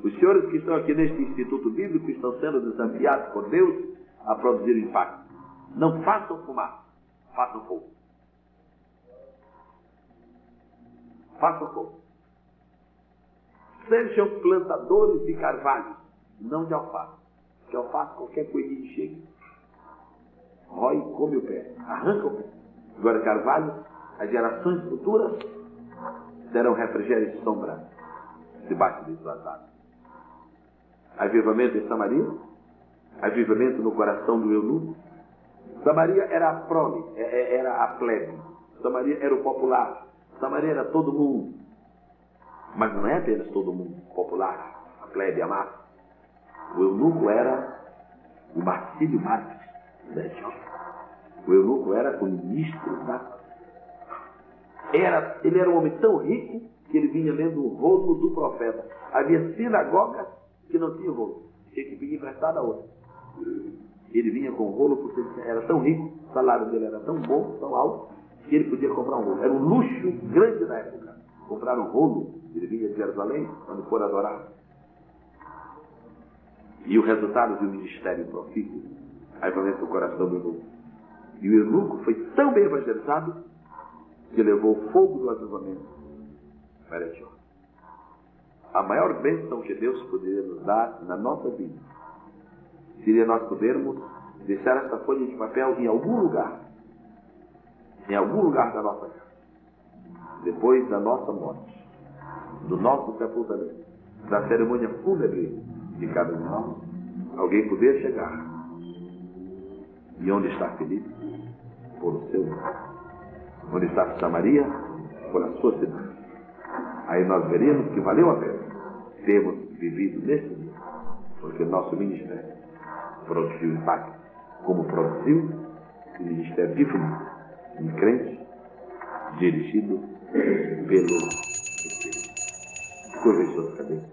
Os senhores que estão aqui neste Instituto Bíblico estão sendo desafiados por Deus a produzir o impacto. Não façam fumaça, façam fogo. Façam fogo. Sejam plantadores de carvalho, não de alface. Porque alface qualquer coelhinho chega, rói e come o pé, arranca o pé. Agora carvalho, as gerações futuras terão refrigério e sombra debaixo de suas asas. Avivamento em Samaria, avivamento no coração do eunuco. Samaria era a prole, era a plebe. Samaria era o popular. Samaria era todo mundo. Mas não é apenas todo mundo popular, a plebe, a massa. O eunuco era o Marcílio Marques da Etiópia. O eunuco era o ministro da... Ele era um homem tão rico que ele vinha lendo o rolo do profeta. Havia sinagogas que não tinham rolo. Tinha que pedir emprestado a outra. Ele vinha com o rolo porque ele era tão rico, o salário dele era tão bom, tão alto, que ele podia comprar um rolo. Era um luxo grande na época. Comprar um rolo, ele vinha de Jerusalém, quando for adorar. E o resultado de um ministério profícuo, avivamento do coração do eunuco. E o eunuco foi tão bem evangelizado que levou o fogo do avivamento para a Etiópia. A maior bênção que Deus poderia nos dar na nossa vida seria nós podermos deixar essa folha de papel em algum lugar da nossa casa, depois da nossa morte, do nosso sepultamento, da cerimônia fúnebre de cada um de nós, alguém poder chegar. E onde está Filipe? Por o seu lugar. Onde está Samaria? Por a sua cidade. Aí nós veríamos que valeu a pena termos vivido nesse dia, porque o nosso ministério produziu impacto, como produziu o ministério de Filipe, um crente dirigido pelo Espírito. Curva em sua cabeça.